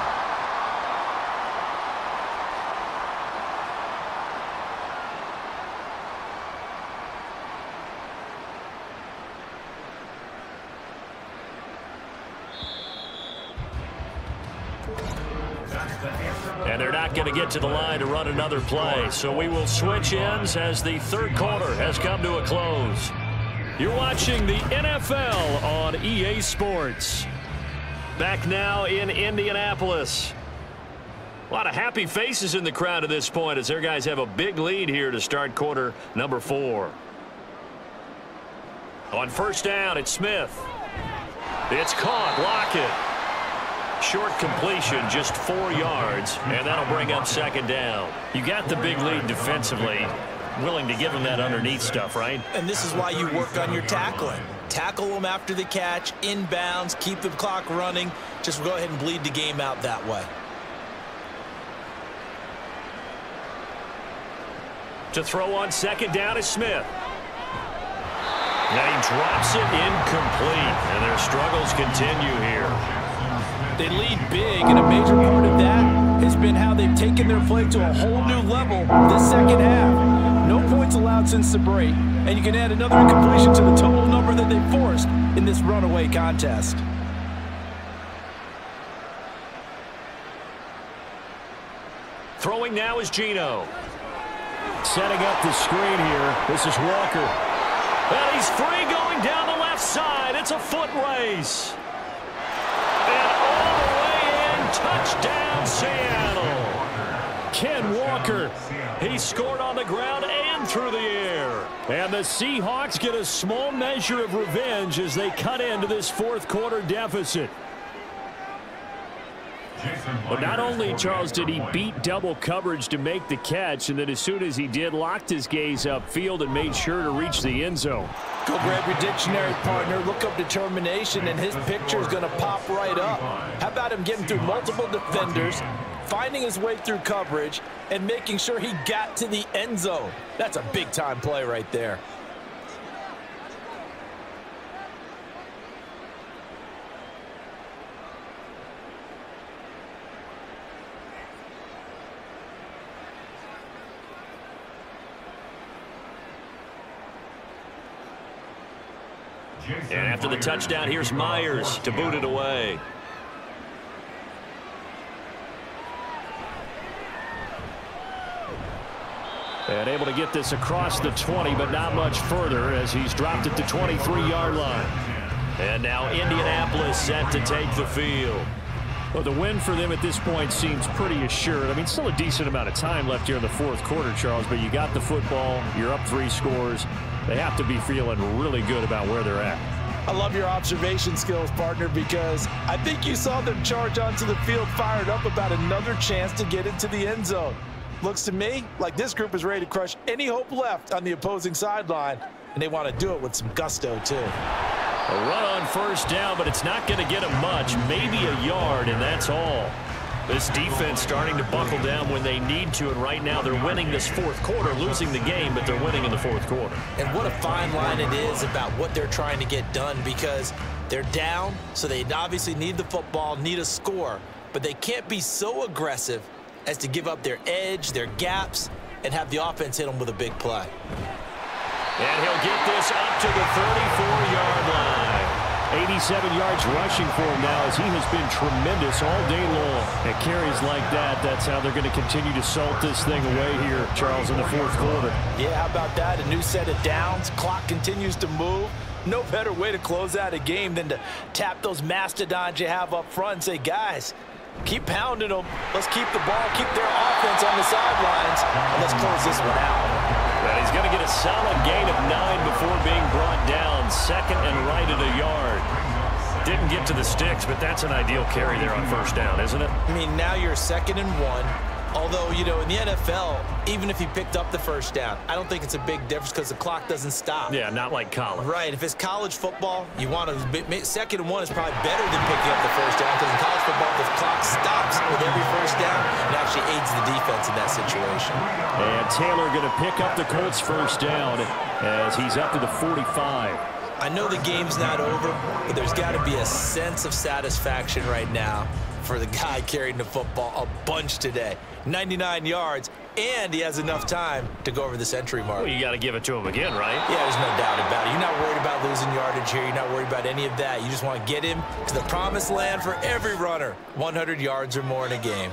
And they're not going to get to the line to run another play. So we will switch ends as the 3rd quarter has come to a close. You're watching the NFL on EA Sports. Back now in Indianapolis. A lot of happy faces in the crowd at this point as their guys have a big lead here to start quarter number 4. On 1st down, it's Smith. It's caught. Lockett. Short completion, just 4 yards, and that'll bring up 2nd down. You got the big lead defensively. Willing to give them that underneath stuff, right? And this is why you work on your tackling. Tackle them after the catch, inbounds, keep the clock running. Just go ahead and bleed the game out that way. To throw on 2nd down is Smith. Now he drops it incomplete, and their struggles continue here. They lead big, and a major part of that has been how they've taken their play to a whole new level this 2nd half. No points allowed since the break, and you can add another incompletion to the total number that they forced in this runaway contest. Throwing now is Geno. Setting up the screen here. This is Walker. And he's free going down the left side. It's a foot race. And all the way in, touchdown Seattle. Ken Walker. He scored on the ground and through the air. And the Seahawks get a small measure of revenge as they cut into this fourth quarter deficit. But not only, Charles, did he beat double coverage to make the catch, and then as soon as he did, locked his gaze upfield and made sure to reach the end zone. Go grab your dictionary, partner. Look up determination, and his picture is going to pop right up. How about him getting through multiple defenders, finding his way through coverage, and making sure he got to the end zone? That's a big-time play right there. And after the touchdown, here's Myers to boot it away. And able to get this across the 20, but not much further as he's dropped it to 23-yard line. And now Indianapolis set to take the field. Well, the win for them at this point seems pretty assured. I mean, still a decent amount of time left here in the fourth quarter, Charles, but you got the football, you're up 3 scores. They have to be feeling really good about where they're at. I love your observation skills, partner, because I think you saw them charge onto the field fired up about another chance to get into the end zone. Looks to me like this group is ready to crush any hope left on the opposing sideline, and they want to do it with some gusto, too. A run on first down, but it's not going to get them much, maybe a yard, and that's all. This defense starting to buckle down when they need to, and right now they're winning this fourth quarter, losing the game, but they're winning in the fourth quarter. And what a fine line it is about what they're trying to get done, because they're down, so they obviously need the football, need a score, but they can't be so aggressive as to give up their edge, their gaps, and have the offense hit them with a big play. And he'll get this up to the 34-yard line. 87 yards rushing for him now as he has been tremendous all day long. At carries like that, that's how they're going to continue to salt this thing away here, Charles, in the fourth quarter. Yeah, how about that? A new set of downs. Clock continues to move. No better way to close out a game than to tap those mastodons you have up front and say, guys, keep pounding them. Let's keep the ball, keep their offense on the sidelines, and let's close this one out. And he's going to get a solid gain of 9 before being brought down. Second and right at a yard. Didn't get to the sticks, but that's an ideal carry there on first down, isn't it? I mean, now you're 2nd and 1. Although, you know, in the NFL, even if he picked up the first down, I don't think it's a big difference because the clock doesn't stop. Yeah, not like college. Right. If it's college football, you want to 2nd and 1 is probably better than picking up the first down, because in college football, the clock stops with every first down. It actually aids the defense in that situation. And Taylor going to pick up the Colts first down as he's up to the 45. I know the game's not over, but there's got to be a sense of satisfaction right now for the guy carrying the football a bunch today. 99 yards, and he has enough time to go over the century mark. Well, you got to give it to him again, right? Yeah, there's no doubt about it. You're not worried about losing yardage here. You're not worried about any of that. You just want to get him to the promised land for every runner. 100 yards or more in a game.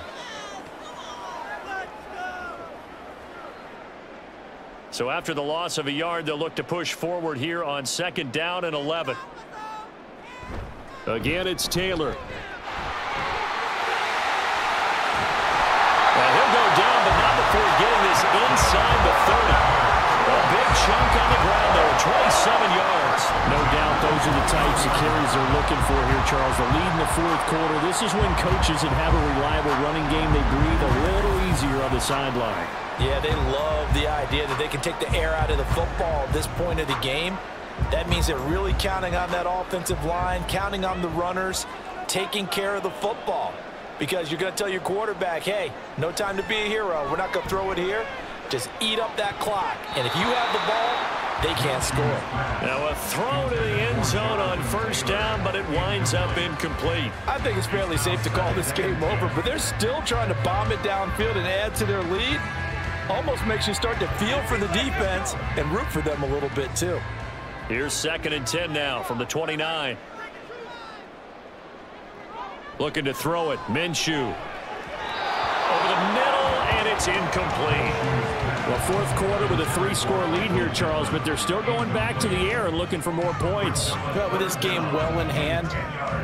So after the loss of a yard, they'll look to push forward here on 2nd down and 11. Again, it's Taylor. And he'll go down, but not before getting this inside the 30. A big chunk on the ground there, 27 yards. No doubt those are the types of carries they're looking for here, Charles. The lead in the fourth quarter. This is when coaches that have a reliable running game, they breathe a little easier on the sideline. Yeah, they love the idea that they can take the air out of the football at this point of the game. That means they're really counting on that offensive line, counting on the runners, taking care of the football. Because you're going to tell your quarterback, hey, no time to be a hero. We're not going to throw it here. Just eat up that clock. And if you have the ball, they can't score. Now a throw to the end zone on first down, but it winds up incomplete. I think it's fairly safe to call this game over, but they're still trying to bomb it downfield and add to their lead. Almost makes you start to feel for the defense and root for them a little bit too. Here's 2nd and 10 now from the 29. Looking to throw it. Minshew. Over the middle, and it's incomplete. Well, fourth quarter with a 3-score lead here, Charles, but they're still going back to the air and looking for more points. Well, with this game well in hand,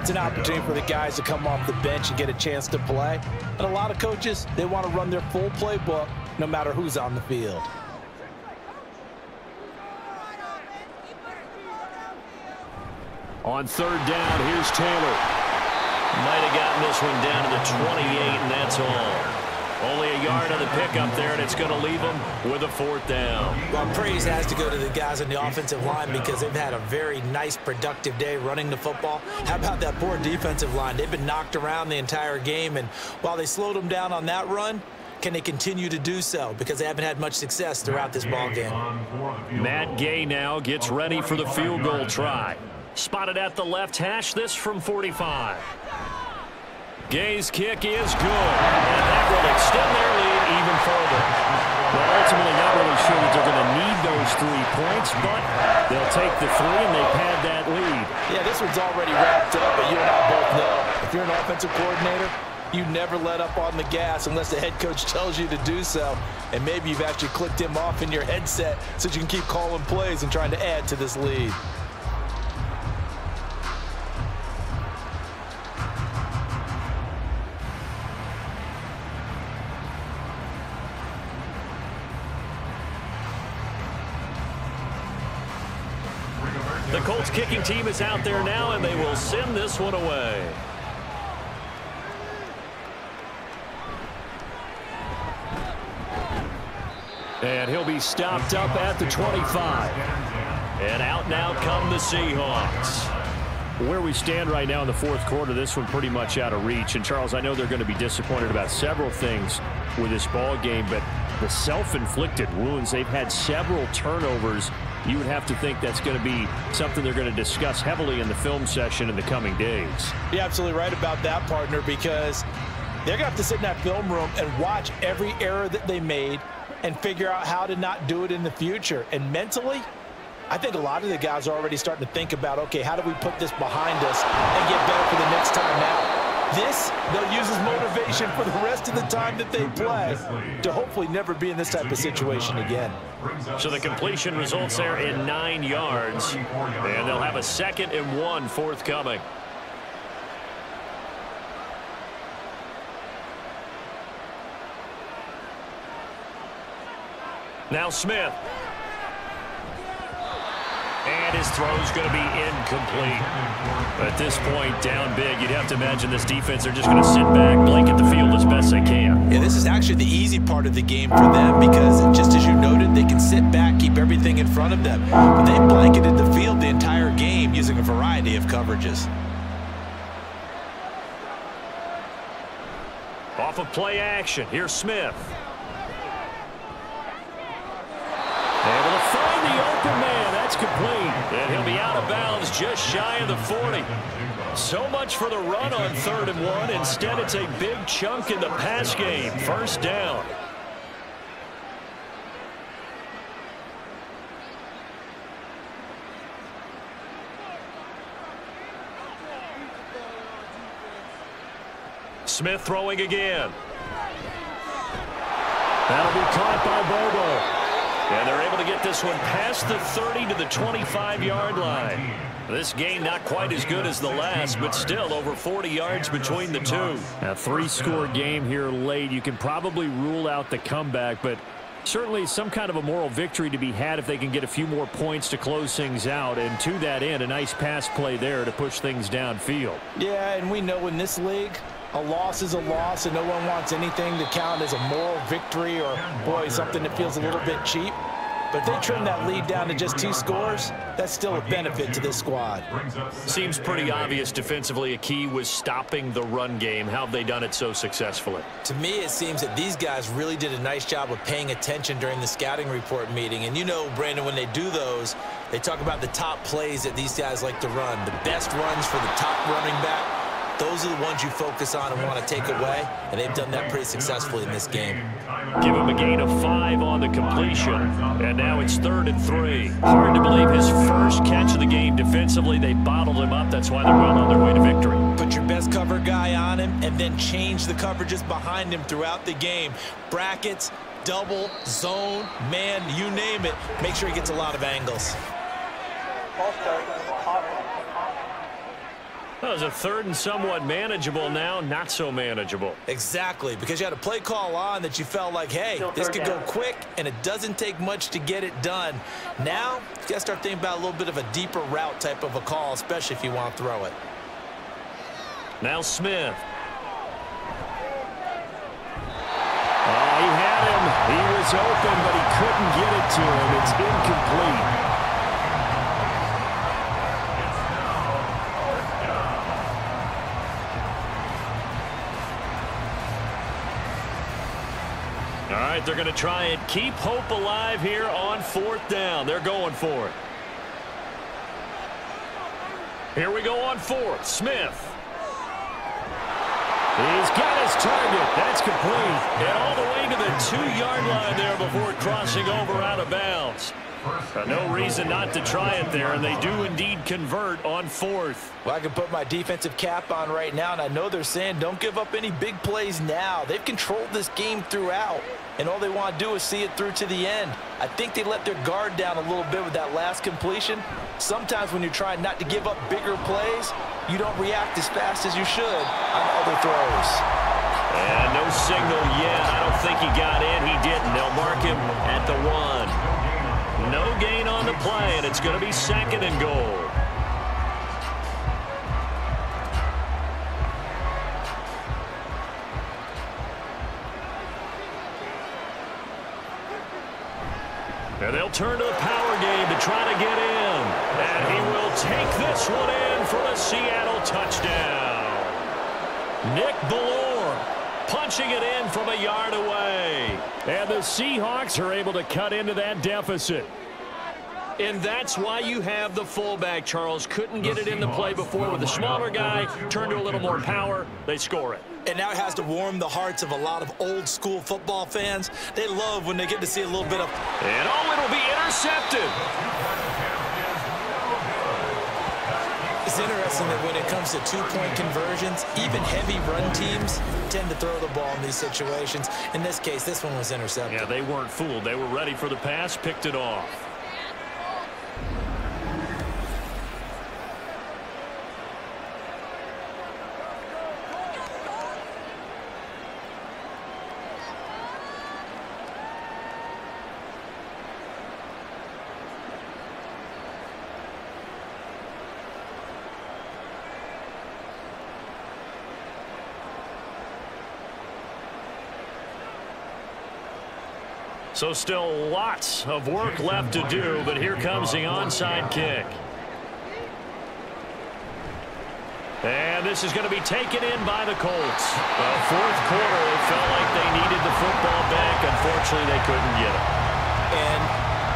it's an opportunity for the guys to come off the bench and get a chance to play. And a lot of coaches, they want to run their full playbook no matter who's on the field. On third down, here's Taylor. Might have gotten this one down to the 28, and that's all. Only a yard on the pickup there, and it's going to leave them with a fourth down. Well, praise has to go to the guys on the offensive line because they've had a very nice, productive day running the football. How about that poor defensive line? They've been knocked around the entire game, and while they slowed them down on that run, can they continue to do so? Because they haven't had much success throughout this ball game. Matt Gay now gets ready for the field goal try. Spotted at the left hash, this from 45. Gay's kick is good, and that will extend their lead even further. Well, ultimately not really sure that they're going to need those 3 points, but they'll take the 3 and they pad that lead. Yeah, this one's already wrapped up, but you and I both know if you're an offensive coordinator, you never let up on the gas unless the head coach tells you to do so. And maybe you've actually clicked him off in your headset so you can keep calling plays and trying to add to this lead. The Colts kicking team is out there now, and they will send this one away. And he'll be stopped up at the 25. And out now come the Seahawks. Where we stand right now in the fourth quarter, this one pretty much out of reach. And, Charles, I know they're going to be disappointed about several things with this ball game, but the self-inflicted wounds, they've had several turnovers. You would have to think that's going to be something they're going to discuss heavily in the film session in the coming days. You're absolutely right about that, partner, because they're going to have to sit in that film room and watch every error that they made and figure out how to not do it in the future. And mentally, I think a lot of the guys are already starting to think about, okay, how do we put this behind us and get better for the next time out? This, they'll use as motivation for the rest of the time that they play to hopefully never be in this type of situation again. So the completion results there in 9 yards, and they'll have a 2nd and 1 forthcoming. Now Smith. And his throw's going to be incomplete. At this point, down big, you'd have to imagine this defense, they're just going to sit back, blanket the field as best they can. Yeah, this is actually the easy part of the game for them because, just as you noted, they can sit back, keep everything in front of them. But they blanketed the field the entire game using a variety of coverages. Off of play action, here's Smith. Able to find the open man. That's complete. And he'll be out of bounds just shy of the 40. So much for the run on 3rd and 1. Instead, it's a big chunk in the pass game. First down. Smith throwing again. That'll be caught by Bobo. And they're able to get this one past the 30 to the 25-yard line. This game not quite as good as the last, but still over 40 yards between the two. A 3-score game here late. You can probably rule out the comeback, but certainly some kind of a moral victory to be had if they can get a few more points to close things out. And to that end, a nice pass play there to push things downfield. Yeah, and we know in this league, a loss is a loss, and no one wants anything to count as a moral victory or, boy, something that feels a little bit cheap. But if they trim that lead down to just 2 scores, that's still a benefit to this squad. Seems pretty obvious defensively a key was stopping the run game. How have they done it so successfully? To me, it seems that these guys really did a nice job of paying attention during the scouting report meeting. And you know, Brandon, when they do those, they talk about the top plays that these guys like to run, the best runs for the top running back. those are the ones you focus on and want to take away, and they've done that pretty successfully in this game. Give him a gain of 5 on the completion, and now it's 3rd and 3. Hard to believe his first catch of the game defensively. They bottled him up. That's why they're well on their way to victory. Put your best cover guy on him, and then change the coverages behind him throughout the game. Brackets, double, zone, man, you name it. Make sure he gets a lot of angles. That was a 3rd and somewhat manageable, now not so manageable. Exactly, because you had a play call on that you felt like, hey, this could go quick, and it doesn't take much to get it done. Now, you got to start thinking about a little bit of a deeper route type of a call, especially if you want to throw it. Now Smith. Oh, he had him. He was open, but he couldn't get it to him. It's incomplete. All right, they're going to try and keep hope alive here on 4th down. They're going for it. Here we go on 4th. Smith. He's got his target. That's complete. And all the way to the 2-yard line there before crossing over out of bounds. No reason not to try it there, and they do indeed convert on 4th. Well, I can put my defensive cap on right now, and I know they're saying don't give up any big plays now. They've controlled this game throughout, and all they want to do is see it through to the end. I think they let their guard down a little bit with that last completion. Sometimes when you're trying not to give up bigger plays, you don't react as fast as you should on other throws. And no signal yet. I don't think he got in. He didn't. They'll mark him at the 1. No gain on the play, and it's going to be 2nd and goal. And they'll turn to the power game to try to get in. And he will take this one in for the Seattle touchdown. Nick Ballore punching it in from a yard away. And the Seahawks are able to cut into that deficit. And that's why you have the fullback, Charles. Couldn't get it in the play before with the smaller guy. Turned to a little more power. They score it. And now it has to warm the hearts of a lot of old-school football fans. They love when they get to see a little bit of... And oh, it'll be intercepted. It's interesting that when it comes to 2-point conversions, even heavy run teams tend to throw the ball in these situations. In this case, this one was intercepted. Yeah, they weren't fooled. They were ready for the pass, picked it off. So still lots of work left to do, but here comes the onside kick. And this is going to be taken in by the Colts. Well, 4th quarter, it felt like they needed the football back. Unfortunately, they couldn't get it. And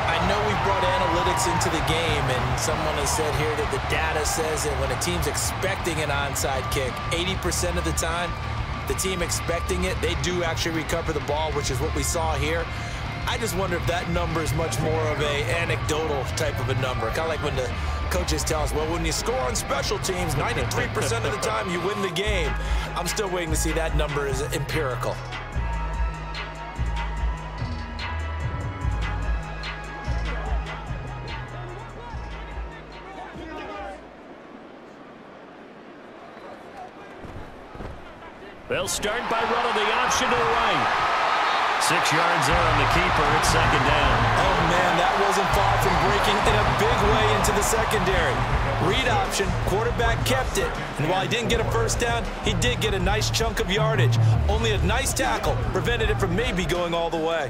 I know we brought analytics into the game, and someone has said here that the data says that when a team's expecting an onside kick, 80% of the time, the team expecting it, they do actually recover the ball, which is what we saw here. I just wonder if that number is much more of a anecdotal type of a number. Kind of like when the coaches tell us, well, when you score on special teams, 93% of the time you win the game. I'm still waiting to see that number is empirical. They'll start by running the option to the right. 6 yards there on the keeper. It's 2nd down. Oh, man, that wasn't far from breaking in a big way into the secondary. Read option, quarterback kept it. And while he didn't get a first down, he did get a nice chunk of yardage. Only a nice tackle prevented it from maybe going all the way.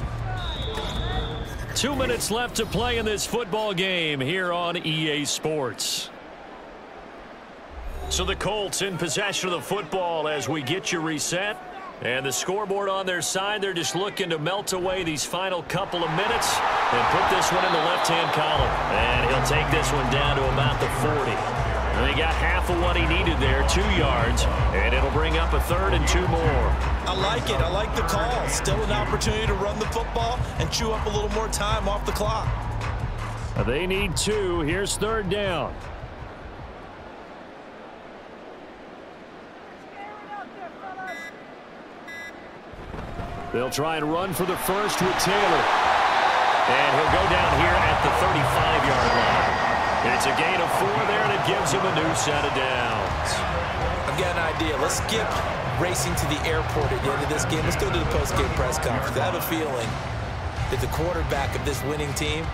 2 minutes left to play in this football game here on EA Sports. So the Colts in possession of the football as we get you reset. And the scoreboard on their side, they're just looking to melt away these final couple of minutes and put this one in the left-hand column. And he'll take this one down to about the 40. And they got half of what he needed there, 2 yards, and it'll bring up a 3rd and 2 more. I like it. I like the call. Still an opportunity to run the football and chew up a little more time off the clock. They need 2. Here's 3rd down. They'll try and run for the first with Taylor. And he'll go down here at the 35-yard line. It's a gain of 4 there, and it gives him a new set of downs. I've got an idea. Let's skip racing to the airport at the end of this game. Let's go to the post-game press conference. I have a feeling that the quarterback of this winning team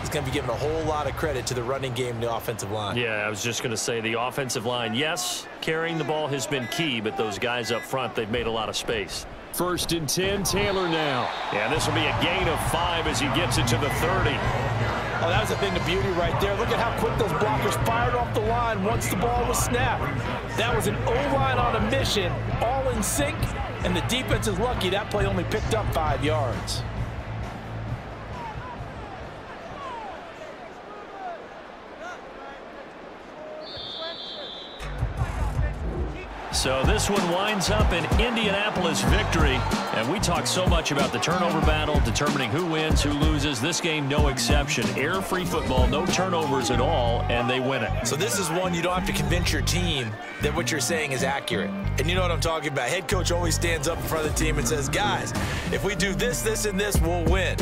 is going to be given a whole lot of credit to the running game and the offensive line. Yeah, I was just going to say the offensive line, yes, carrying the ball has been key, but those guys up front, they've made a lot of space. 1st and 10, Taylor now. And this will be a gain of 5 as he gets it to the 30. Oh, that was a thing of beauty right there. Look at how quick those blockers fired off the line once the ball was snapped. That was an O-line on a mission, all in sync, and the defense is lucky that play only picked up 5 yards. So this one winds up an Indianapolis victory. And we talk so much about the turnover battle, determining who wins, who loses. This game, no exception. Error-free football, no turnovers at all, and they win it. So this is one you don't have to convince your team that what you're saying is accurate. And you know what I'm talking about. Head coach always stands up in front of the team and says, guys, if we do this, this, and this, we'll win.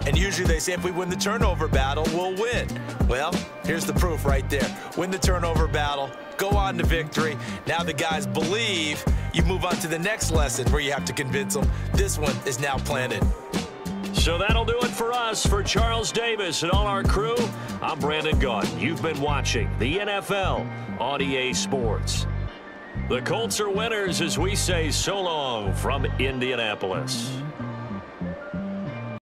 And usually they say if we win the turnover battle, we'll win. Well, here's the proof right there. Win the turnover battle, go on to victory. Now the guys believe. You move on to the next lesson where you have to convince them. This one is now planted. So that'll do it for us. For Charles Davis and all our crew, I'm Brandon Gaudin. You've been watching the NFL on EA Sports. The Colts are winners as we say so long from Indianapolis.